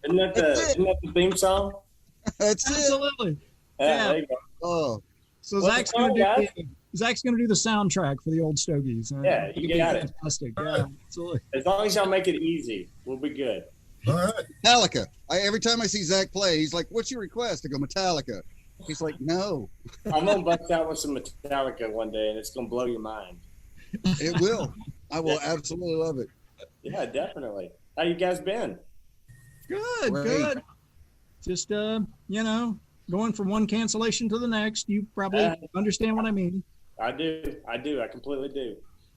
Isn't that the theme song? That's it. Absolutely. Yeah, there you go. Oh, So What's Zach's going gonna on, do Zach's gonna do the soundtrack for the Old Stogies. Yeah, you it'll be got it. fantastic. Yeah, absolutely. As long as y'all make it easy, we'll be good. All right. Metallica. Every time I see Zach play, he's like, "What's your request?" I go, "Metallica." He's like, "No, I'm gonna bust out with some Metallica one day, and it's gonna blow your mind. it will. I will absolutely love it." Yeah, definitely. How you guys been? Good, Great. good. Just going from one cancellation to the next. You probably understand what I mean. I do. I completely do.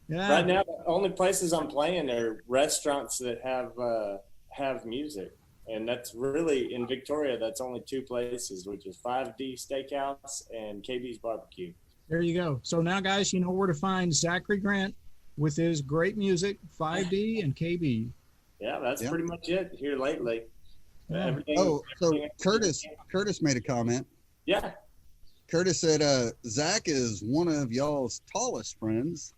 Yeah. Right now, the only places I'm playing are restaurants that have music, and that's really in Victoria. That's only 2 places, which is 5D Steakhouse and KB's Barbecue. There you go. So now, guys, you know where to find Zachary Grant with his great music, 5D and KB. Yeah, that's Yeah. pretty much it here lately. Yeah. Everything- Oh, so everything- Curtis made a comment. Yeah, Curtis said, "Zach is one of y'all's tallest friends."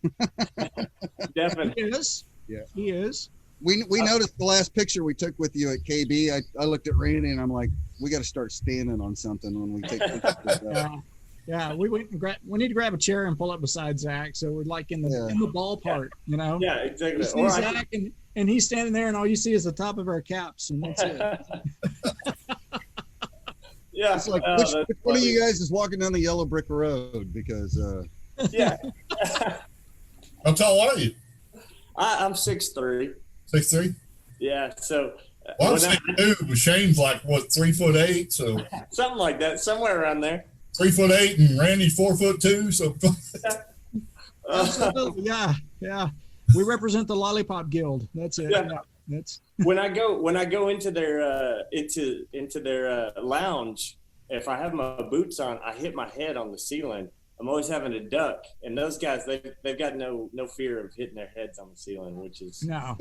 definitely. He is. Yeah. He is. We noticed the last picture we took with you at KB. I looked at Randy and I'm like, "We got to start standing on something when we take pictures." With that. Yeah. Yeah. We need to grab a chair and pull up beside Zach. So we're like in the ballpark, you know. Yeah, exactly. You see Zach and he's standing there, and all you see is the top of our caps, and that's it. Yeah, It's like, that's which one of funny. you guys is walking down the yellow brick road? Because Yeah, How tall are you? I'm 6'3". 6'3"? Yeah. So Well, I'm saying too, but Shane's like what 3'8", so something like that, somewhere around there. 3'8", and Randy's 4'2", so Absolutely. Yeah. Yeah. We represent the Lollipop Guild. That's it. Yeah. Yeah. That's when I go into their lounge, if I have my boots on, I hit my head on the ceiling. I'm always having to duck, and those guys they've got no fear of hitting their heads on the ceiling, which is no.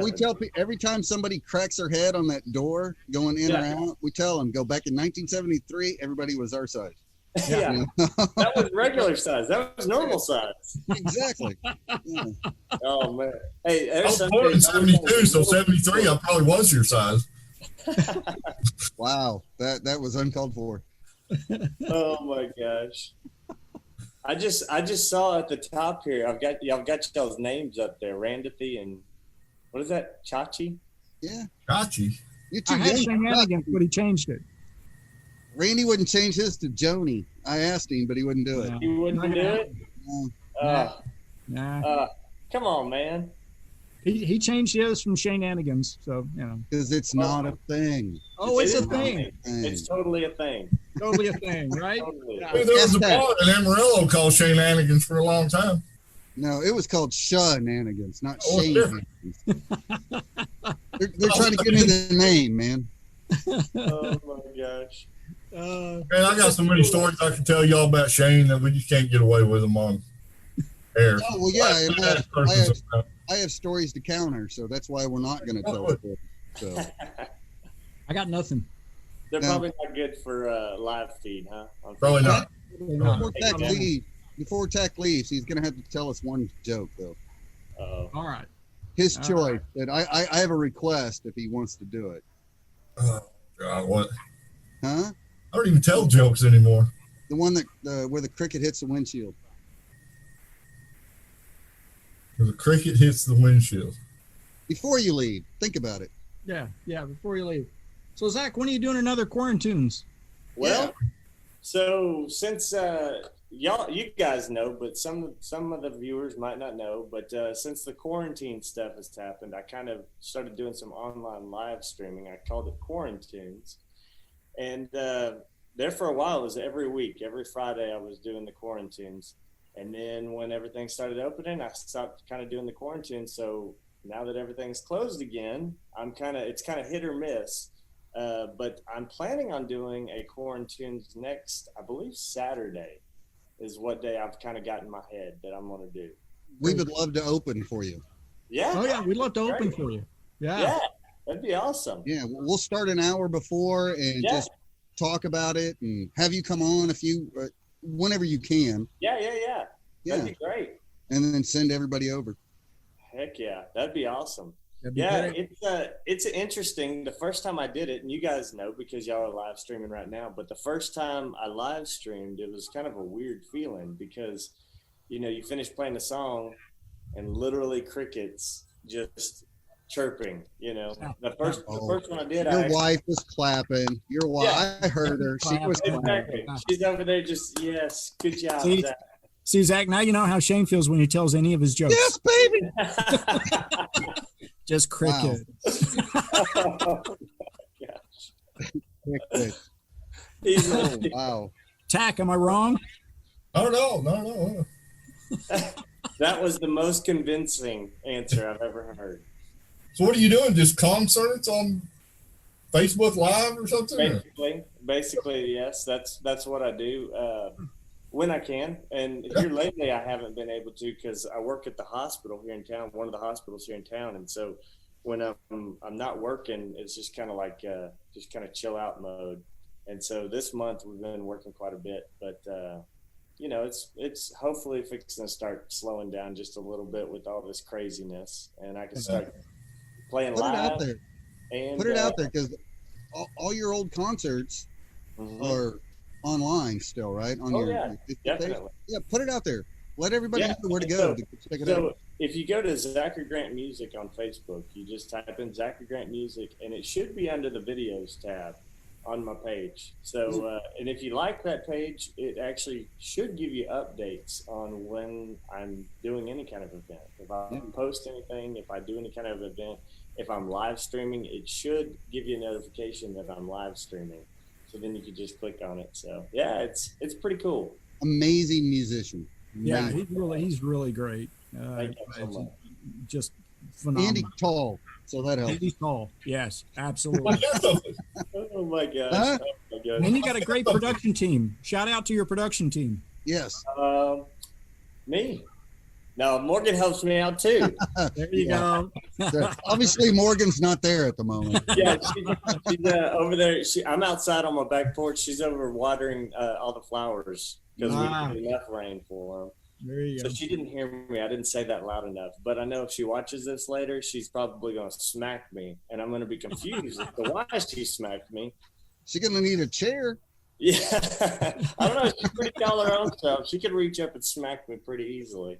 We tell people every time somebody cracks their head on that door going in or out, we tell them go back in 1973. Everybody was our size. Yeah, that was regular size. That was normal size. Exactly. Yeah. Oh man! Hey, I was born in 72, so 73 I probably was your size. Wow, that was uncalled for. Oh my gosh! I just saw at the top here. I've got y'all's names up there, Randithy and what is that? Chachi? Yeah. Chachi. You're too I had young. shenanigans, but he changed it. Randy wouldn't change his to Joni. I asked him, but he wouldn't do it. You wouldn't do it? No. Nah. Come on, man. He changed his from Shenanigans, so Because it's not a thing. Oh, it's a not thing. It's totally a thing. Totally a thing, right? Totally. Yeah. There was a bar in Amarillo called Shenanigans for a long time. No, it was called Shenanigans, not Oh, Shane. They're trying to get me the name, man. Oh my gosh. Man, I got so many stories I can tell y'all about Shane that we just can't get away with them on air. Oh well, yeah. And Person's about- I have stories to counter, so that's why we're not going to tell it. So I got nothing. They're No. probably not good for live feed, huh? Probably not. before Tac leaves, he's going to have to tell us one joke though. Uh-oh. All right. His All choice. That I have a request if he wants to do it. Oh, God, what? Huh? I don't even tell jokes anymore. The one that where the cricket hits the windshield. The cricket hits the windshield. Before you leave, think about it. Yeah. Before you leave. So Zach, when are you doing another Quarantunes? Well, so since you guys know, but some of the viewers might not know, but since the quarantine stuff has happened, I kind of started doing some online live streaming. I called it Quarantunes, and there for a while it was every week, every Friday I was doing the Quarantunes, and then when everything started opening, I stopped kind of doing the Quarantunes. So now that everything's closed again, it's kind of hit or miss. But I'm planning on doing a Quarantunes next, I believe Saturday is what day I've kind of got in my head that I'm going to do. We would love to open for you. Yeah. Oh yeah, we'd love to open Great. for you. Yeah. Yeah, that'd be awesome. Yeah, we'll start an hour before and just talk about it and have you come on whenever you can. Yeah. Yeah. That'd be great. And then send everybody over. Heck yeah, that'd be awesome. That'd be Yeah, great. it's interesting. The first time I did it, and you guys know because y'all are live streaming right now, but the first time I live streamed, it was kind of a weird feeling because, you finish playing the song and literally crickets just chirping, The first one I did, Your wife was clapping. Your wife, Yeah. I heard her. She was clapping. Exactly. She's over there just, yes, good job. See? Zach. See, Zach, now you know how Shane feels when he tells any of his jokes. Yes, baby. Just cricket. Oh, He's Oh, wow. Tac, am I wrong? Oh, no. That was the most convincing answer I've ever heard. So what are you doing? Just concerts on Facebook Live or something? Basically, yes. That's what I do when I can. And here lately, I haven't been able to because I work at the hospital here in town, one of the hospitals here in town. And so when I'm not working, it's just kind of like just kind of chill out mode. And so this month we've been working quite a bit, but it's hopefully fixing to start slowing down just a little bit with all this craziness, and I can start playing Put it live. out there. And Put it out there because all your old concerts are online still, right? On your yeah, definitely. Yeah, put it out there. Let everybody know where to go to check it out. So if you go to Zachary Grant Music on Facebook, you just type in Zachary Grant Music, and it should be under the videos tab on my page. So, and if you like that page, it actually should give you updates on when I'm doing any kind of event. If I post anything, if I do any kind of event, if I'm live streaming, it should give you a notification that I'm live streaming. So then you can just click on it. So yeah, it's pretty cool. Amazing musician. Yeah, Amazing. he's really great. Thank you so much. Just phenomenal. Andy tall, so that helps. Andy Tall. Yes, absolutely. Oh my gosh. Huh? Oh my gosh. And you got a great production team. Shout out to your production team. Yes. Me. No, Morgan helps me out too. There you go. So, obviously, Morgan's not there at the moment. Yeah, she's over there. I'm outside on my back porch. She's over watering all the flowers because we didn't get enough rain for them. There you So go. she didn't hear me. I didn't say that loud enough. But I know if she watches this later, she's probably going to smack me, and I'm going to be confused as to why she smacked me. She's gonna need a chair. Yeah, I don't know. She's pretty tall her own self. She could reach up and smack me pretty easily.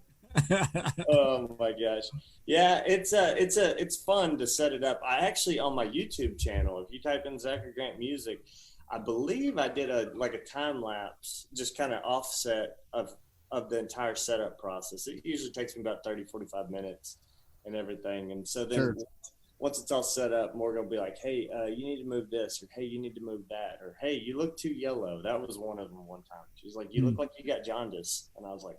Oh my gosh. Yeah, it's fun to set it up. I actually, on my YouTube channel, if you type in Zachary Grant Music, I believe I did a time lapse, just kind of offset of the entire setup process. It usually takes me about 30-45 minutes and everything. And so then once it's all set up, Morgan will be like, hey, you need to move this, or hey, you need to move that, or hey, you look too yellow. That was one of them one time. She's like, you look like you got jaundice. And I was like,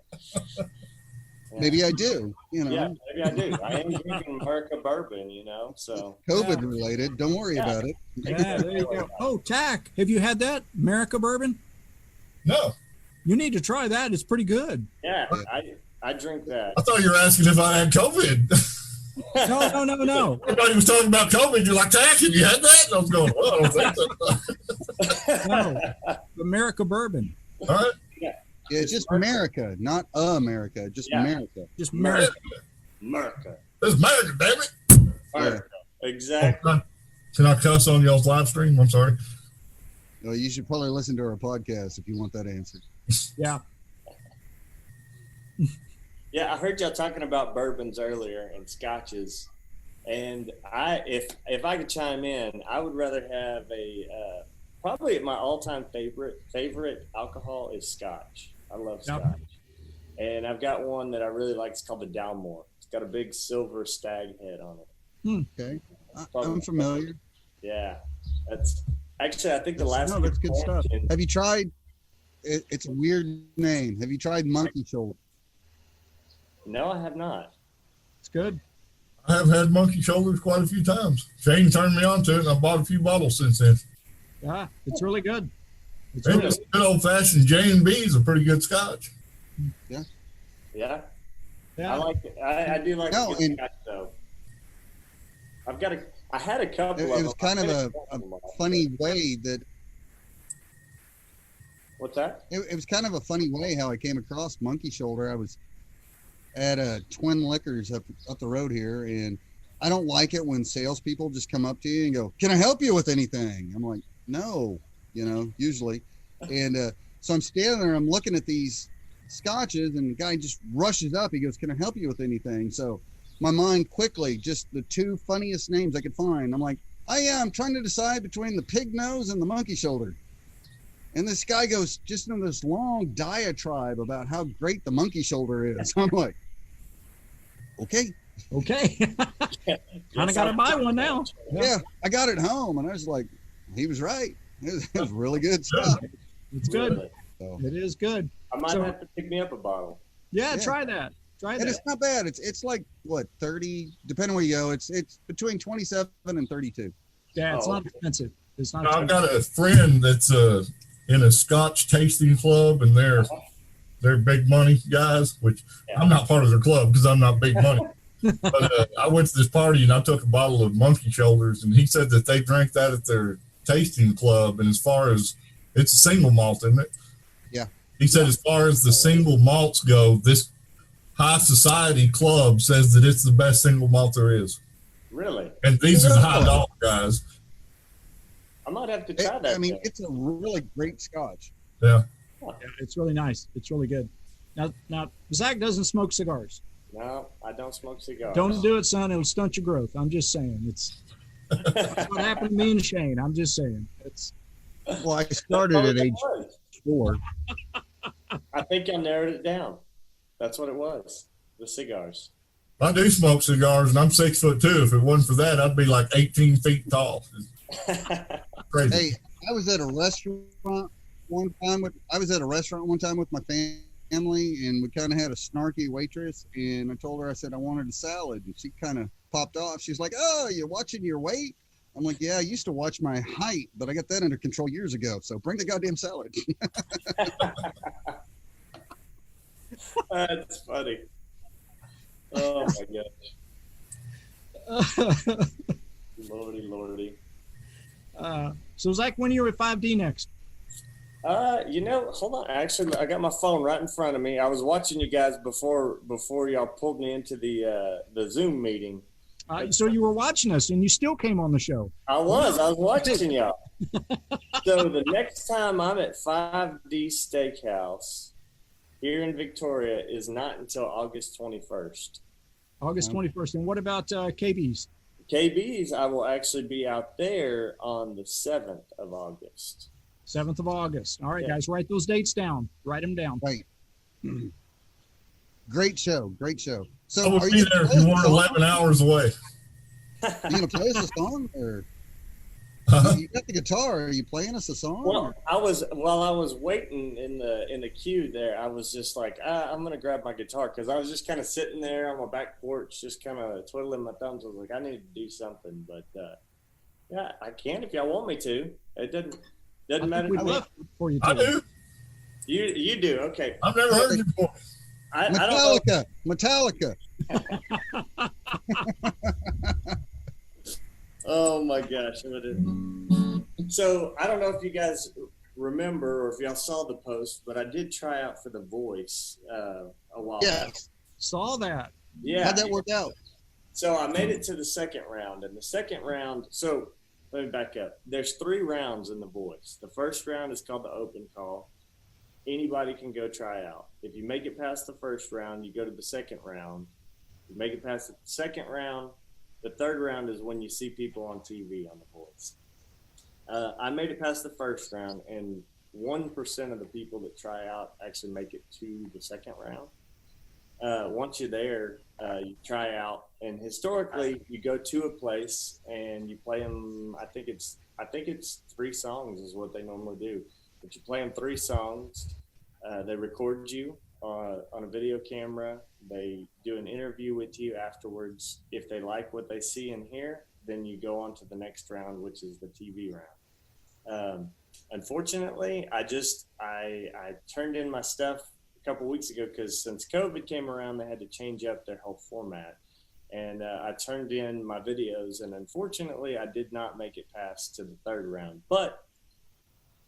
yeah. Maybe I do. You know. Yeah, maybe I do. I am drinking America bourbon, so. COVID related. Don't worry about it. Yeah, there you go. Oh, Tac, have you had that America bourbon? No. You need to try that. It's pretty good. Yeah, I drink that. I thought you were asking if I had COVID. No. Everybody was talking about COVID. You're like, Tac, have you had that? And I was going, well, I don't think so. No, America bourbon. All right. Yeah, it's just America, not America. Just America. Just America. America. This is America, damn it. America. Exactly. Can I cuss on y'all's live stream? I'm sorry. Well, you should probably listen to our podcast if you want that answer. Yeah. Yeah, I heard y'all talking about bourbons earlier and scotches, and if I could chime in, I would rather have probably my all-time favorite alcohol is scotch. I love scotch, and I've got one that I really like. It's called the Dalmore. It's got a big silver stag head on it. Okay, I'm familiar. Yeah, that's actually I think the last. No, that's good stuff. Have you tried? It's a weird name. Have you tried Monkey Shoulder? No, I have not. It's good. I have had monkey shoulders quite a few times. Shane turned me on to it, and I bought a few bottles since then. Yeah, it's really good. It's And really good old-fashioned J&B is a pretty good scotch. Yeah. Yeah. I like it. I do like No, a good scotch though. I had a couple of them. It was kind of a funny way that. What's that? It was kind of a funny way how I came across Monkey Shoulder. I was at Twin Liquors up the road here, and I don't like it when salespeople just come up to you and go, "Can I help you with anything?" I'm like, "No," usually. And so I'm standing there, I'm looking at these scotches, and the guy just rushes up. He goes, "Can I help you with anything?" So my mind quickly, just the two funniest names I could find. I'm like, "Oh yeah, I'm trying to decide between the Pig Nose and the Monkey Shoulder." And this guy goes just into this long diatribe about how great the Monkey Shoulder is. I'm like, okay. Kind of got to buy one now. Yeah, I got it home, and I was like, he was right. It was really good stuff. It's good. Really? So, It is good. I might So- have to pick me up a bottle. Yeah, Yeah. try that. Try and that. it's not bad. It's like what 30, depending where you go. It's between 27 and 32. Yeah, it's Oh, not expensive. It's not I've expensive. got a friend that's in a Scotch tasting club, and they're big money guys, which I'm not part of their club because I'm not big money. But I went to this party and I took a bottle of Monkey Shoulders, and he said that they drank that at their tasting club. And as far as it's a single malt, isn't it? Yeah. He said as far as the single malts go, this high society club says that it's the best single malt there is. Really? And these are the high dollar guys. I might have to try that. I mean, then. it's a really great Scotch. Yeah. Yeah, it's really nice. It's really good. Now, Zach doesn't smoke cigars. No, I don't smoke cigars. Don't do it, son. It'll stunt your growth. I'm just saying. That's what happened to me and Shane. I'm just saying. Well, I started at age 4. I think I narrowed it down. That's what it was. The cigars. I do smoke cigars, and I'm 6'2". If it wasn't for that, I'd be like 18 feet tall. Crazy. Hey, I was at a restaurant one time with my family, and we kind of had a snarky waitress, and I told her, I said I wanted a salad, and she kind of popped off. She's like, "Oh, you're watching your weight?" I'm like, "Yeah, I used to watch my height, but I got that under control years ago. So bring the goddamn salad." That's funny. Oh my gosh. Lordy. So Zach, when are you at 5D next? Hold on. Actually, I got my phone right in front of me. I was watching you guys before y'all pulled me into the Zoom meeting. So you were watching us, and you still came on the show. I was watching y'all. So the next time I'm at 5D Steakhouse here in Victoria is not until August 21st. August 21st. And what about KB's? KB's, I will actually be out there on the 7th of August. 7th of August. All right, Yeah. guys, write those dates down. Write them down. Right. Great show. So I will are be you there if you weren't 11 hours away. You gonna play us a song, or you got the guitar? Are you playing us a song? Well, while I was waiting in the queue there, I was just like, I'm gonna grab my guitar, because I was just kind of sitting there on my back porch, just kind of twiddling my thumbs. I was like, I need to do something, but yeah, I can if y'all want me to. It doesn't matter. We'd love for you to. I do. You do, okay. I've never heard you before. I don't know. Metallica. Oh my gosh. So I don't know if you guys remember or if y'all saw the post, but I did try out for The Voice a while back. Yes. Saw that. Yeah. How'd that work out? So I made it to the second round, and the second round, so let me back up. There's 3 rounds in The Voice. The first round is called the open call. Anybody can go try out. If you make it past the first round, you go to the second round. You make it past the second round. The third round is when you see people on TV on The Voice. I made it past the first round, and 1% of the people that try out actually make it to the second round. Once you're there, you try out, and historically, you go to a place and you play them. I think it's 3 songs is what they normally do. But you play them 3 songs. They record you on a video camera. They do an interview with you afterwards. If they like what they see and hear, then you go on to the next round, which is the TV round. Unfortunately, I turned in my stuff a couple weeks ago, because since COVID came around, they had to change up their whole format. And I turned in my videos, and unfortunately, I did not make it past to the third round. But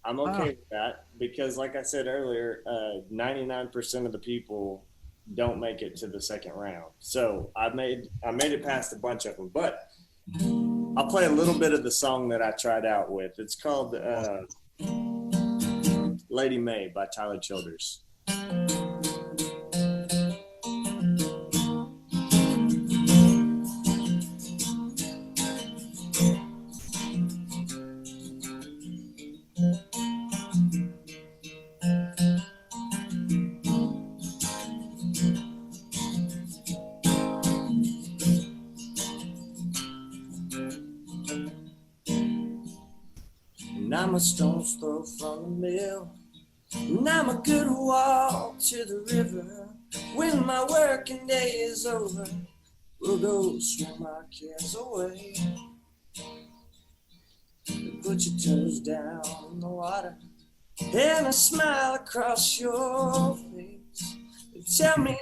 I'm okay with that, because like I said earlier, 99% of the people don't make it to the second round. So I made it past a bunch of them, but I'll play a little bit of the song that I tried out with. It's called Lady May by Tyler Childers. And I'm a stone's throw from the mill, and I'm a good walk to the river. When my working day is over, we'll go swim our cares away. And put your toes down in the water, and a smile across your face. And tell me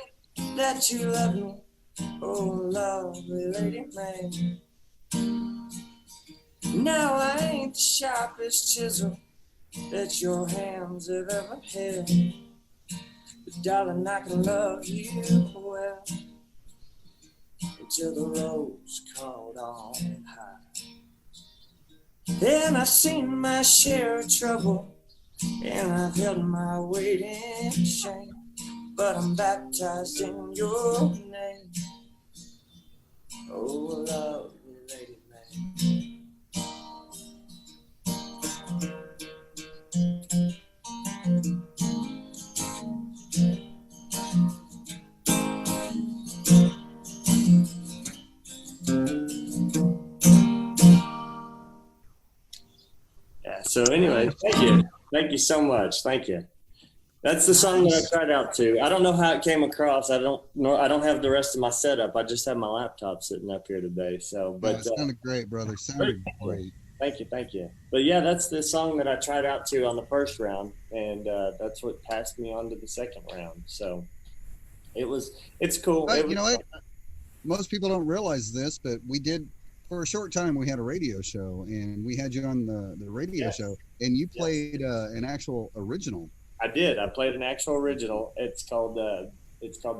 that you love me, oh lovely Lady May. Now I ain't the sharpest chisel that your hands have ever held, but darling, I can love you well until the rose caught on high. Then I've seen my share of trouble, and I've held my weight in shame, but I'm baptized in your name, oh lovely Lady May. So anyway, thank you so much. Thank you. That's the song that I tried out to. I don't know how it came across. I don't know. I don't have the rest of my setup. I just have my laptop sitting up here today. So, but it sounded great, brother. Sounded great. Thank you. But yeah, that's the song that I tried out to on the first round, and that's what passed me on to the second round. So it's cool. But you know what? Most people don't realize this, but we did for a short time. We had a radio show, and we had you on the radio show, and you played an actual original. I did. I played an actual original. It's called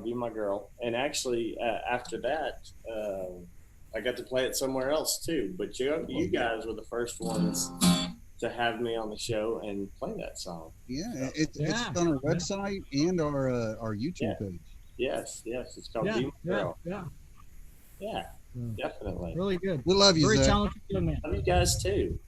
"Be My Girl," and actually after that, I got to play it somewhere else too. But you guys were the first ones to have me on the show and play that song. Yeah, it's on our website and our YouTube page. Yes, it's called "Be My Girl." Yeah, definitely. Really good. We love you, Very Zach. talented young man. Love you guys too.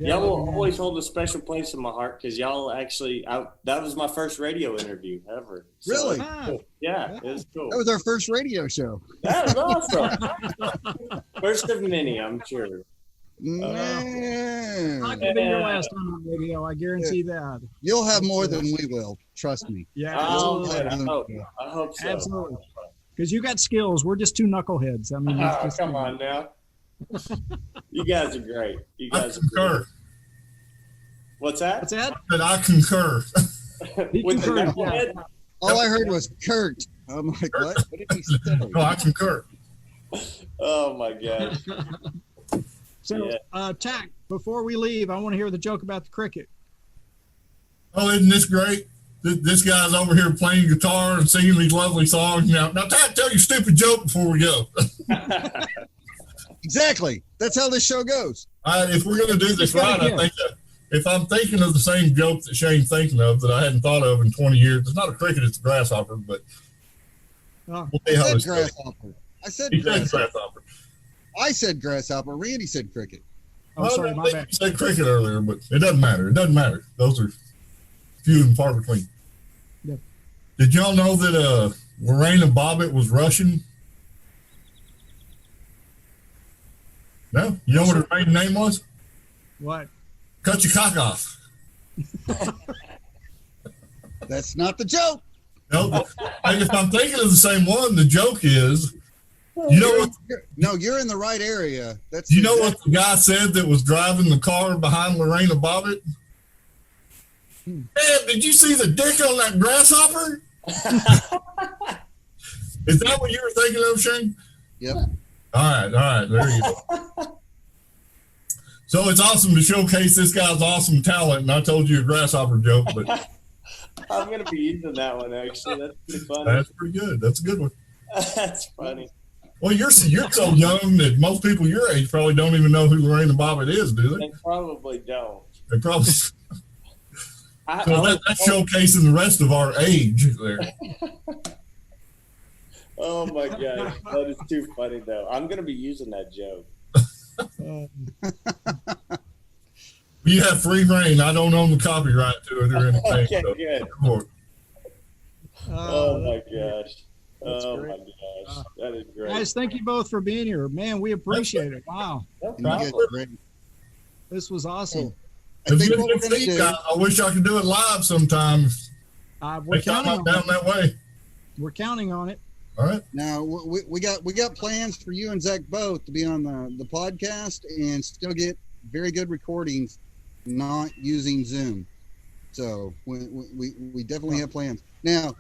Yeah, Y'all will always hold a special place in my heart because y'all actually, that was my first radio interview ever. So, Really? Yeah, it was cool. That was our first radio show. That was awesome. First of many, I'm sure. Man. Not gonna be your last time on radio. I guarantee that. You'll have more than we will. Trust me. Yeah, Oh, absolutely. I hope so. Absolutely. Because you got skills. We're just two knuckleheads. I mean, it's just, come on now. You guys are great. You I guys are great. concur. What's that? What's that? But I concur. He With the concurs, knucklehead? All I heard was Kurt. I'm like, what? What did he say? No, I concur. Oh my gosh. So, Tac, before we leave, I want to hear the joke about the cricket. Oh, isn't this great? This guy's over here playing guitar and singing these lovely songs. Now, Tad, tell your stupid joke before we go. Exactly. That's how this show goes. If we're going to do this right, I think that if I'm thinking of the same joke that Shane's thinking of that I hadn't thought of in 20 years, it's not a cricket, it's a grasshopper, but we'll see how this goes. Grasshopper. I said He said grasshopper. grasshopper. I said grasshopper. Randy said cricket. Oh, Well, sorry, I my think bad. you said cricket earlier, but it doesn't matter. It doesn't matter. Those are few and far between. Yeah. Did y'all know that Lorena Bobbitt was Russian? No? You know what her maiden name was? What? Cut your cock off. That's not the joke. No, if I'm thinking of the same one, the joke is, you know what? No, you're in the right area. That's You know what the guy said that was driving the car behind Lorena Bobbitt? Man, did you see the dick on that grasshopper? Is that what you were thinking of, Shane? Yep. All right, there you go. So it's awesome to showcase this guy's awesome talent, and I told you a grasshopper joke, but I'm gonna be using that one actually. That's pretty funny. that's pretty good. That's a good one. That's funny. Well, you're so young that most people your age probably don't even know who Lorena Bobbitt is, do they? They probably don't. They probably. So I that's showcasing the rest of our age there. Oh my god, that is too funny though. I'm gonna be using that joke. You have free reign. I don't own the copyright to it or anything. Okay, so good. go for it. Oh my gosh. That's Oh great. my gosh. That is great. Guys, thank you both for being here. Man, we appreciate it. Wow. No And you guys problem. are great. This was awesome. I If think you what we're get going to do, I wish I could do it live sometime. We're Next time counting I'm on down it. that way. We're counting on it. All right. now we got plans for you and Zach both to be on the podcast and still get very good recordings, not using Zoom. So we definitely have plans. Now,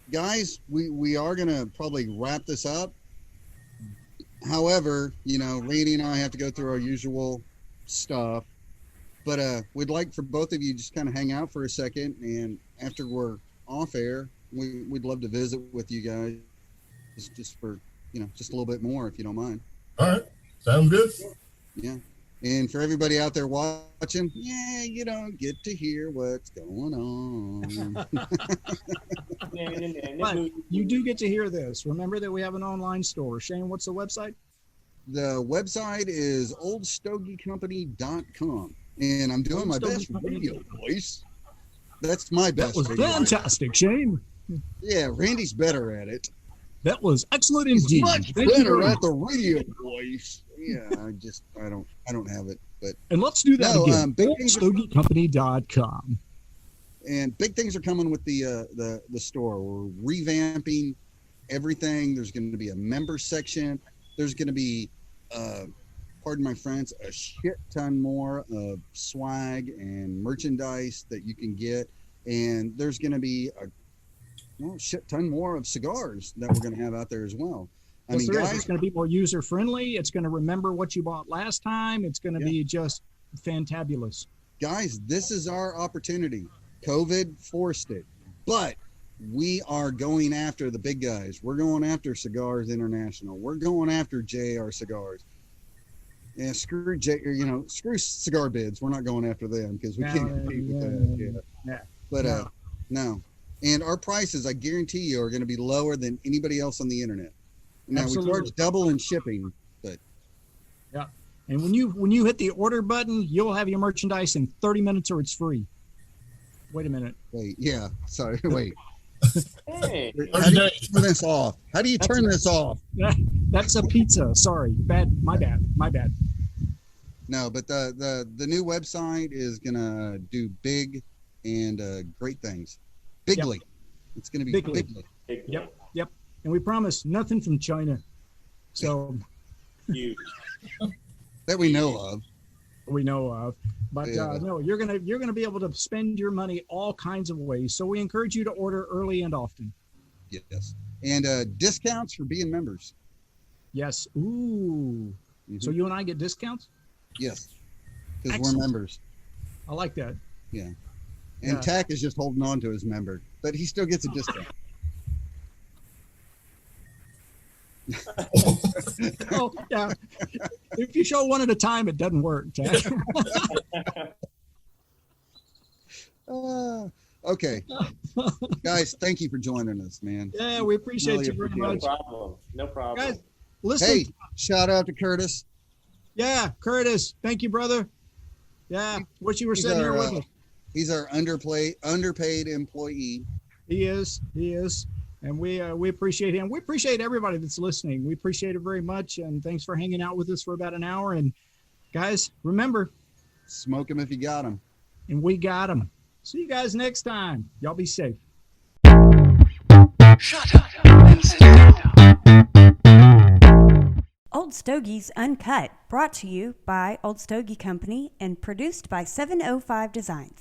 guys, we are going to probably wrap this up. However, Randy and I have to go through our usual stuff, but we'd like for both of you just kind of hang out for a second, and after we're off air, we'd love to visit with you guys just for just a little bit more, if you don't mind. All right. Sounds good. Yeah. And for everybody out there watching, you don't get to hear what's going on. But you do get to hear this. Remember that we have an online store. Shane, what's the website? The website is oldstogiecompany.com, and I'm doing my best radio voice. That's my best. That was radio voice. fantastic, Shane. Yeah, Randy's better at it. That was excellent He's indeed. much Thank you better very at much. the radio voice. Yeah, I don't have it. And let's do that No, again. big things are- OldStogieCompany.com. And big things are coming with the store. We're revamping everything. There's going to be a member section. There's going to be, pardon my friends, a shit ton more of swag and merchandise that you can get. And there's going to be a shit ton more of cigars that we're going to have out there as well. I mean, guys, it's going to be more user friendly. It's going to remember what you bought last time. It's going to be just fantabulous. Guys, this is our opportunity. COVID forced it, but we are going after the big guys. We're going after Cigars International. We're going after JR Cigars. Yeah, screw Cigar Bids. We're not going after them because we can't compete with that. Yeah. But no. And our prices, I guarantee you, are going to be lower than anybody else on the internet. Now we charge double in shipping, but yeah. And when you hit the order button, you'll have your merchandise in 30 minutes or it's free. Wait a minute. Wait, yeah. Sorry, wait. Hey, How do you turn this off? How do you turn this off? That's a pizza. Sorry. My bad. No, but the new website is gonna do big and great things. Bigly. Yep. It's gonna be Bigly. bigly. Yep. And we promise nothing from China. So huge. That we know of. But Yeah. no, you're gonna be able to spend your money all kinds of ways. So we encourage you to order early and often. Yes. And discounts for being members. Yes. Ooh. So you and I get discounts? Yes. Because we're Excellent. members. I like that. Yeah. And Tac is just holding on to his member, but he still gets a discount. Oh yeah. If you show one at a time, it doesn't work. Okay. Guys, thank you for joining us, man. Yeah, we appreciate Really you very appreciate much. No problem. Guys, listen. Hey, shout out to Curtis. Yeah, Curtis. Thank you, brother. Yeah, wish you were He's sitting here our, with us. He's our underpaid employee. He is. And we appreciate him. We appreciate everybody that's listening. We appreciate it very much. And thanks for hanging out with us for about an hour. And guys, remember, Smoke him if you got him. and we got them. See you guys next time. Y'all be safe. Shut up and sit down. Old Stogies Uncut, brought to you by Old Stogie Company and produced by 705 Designs.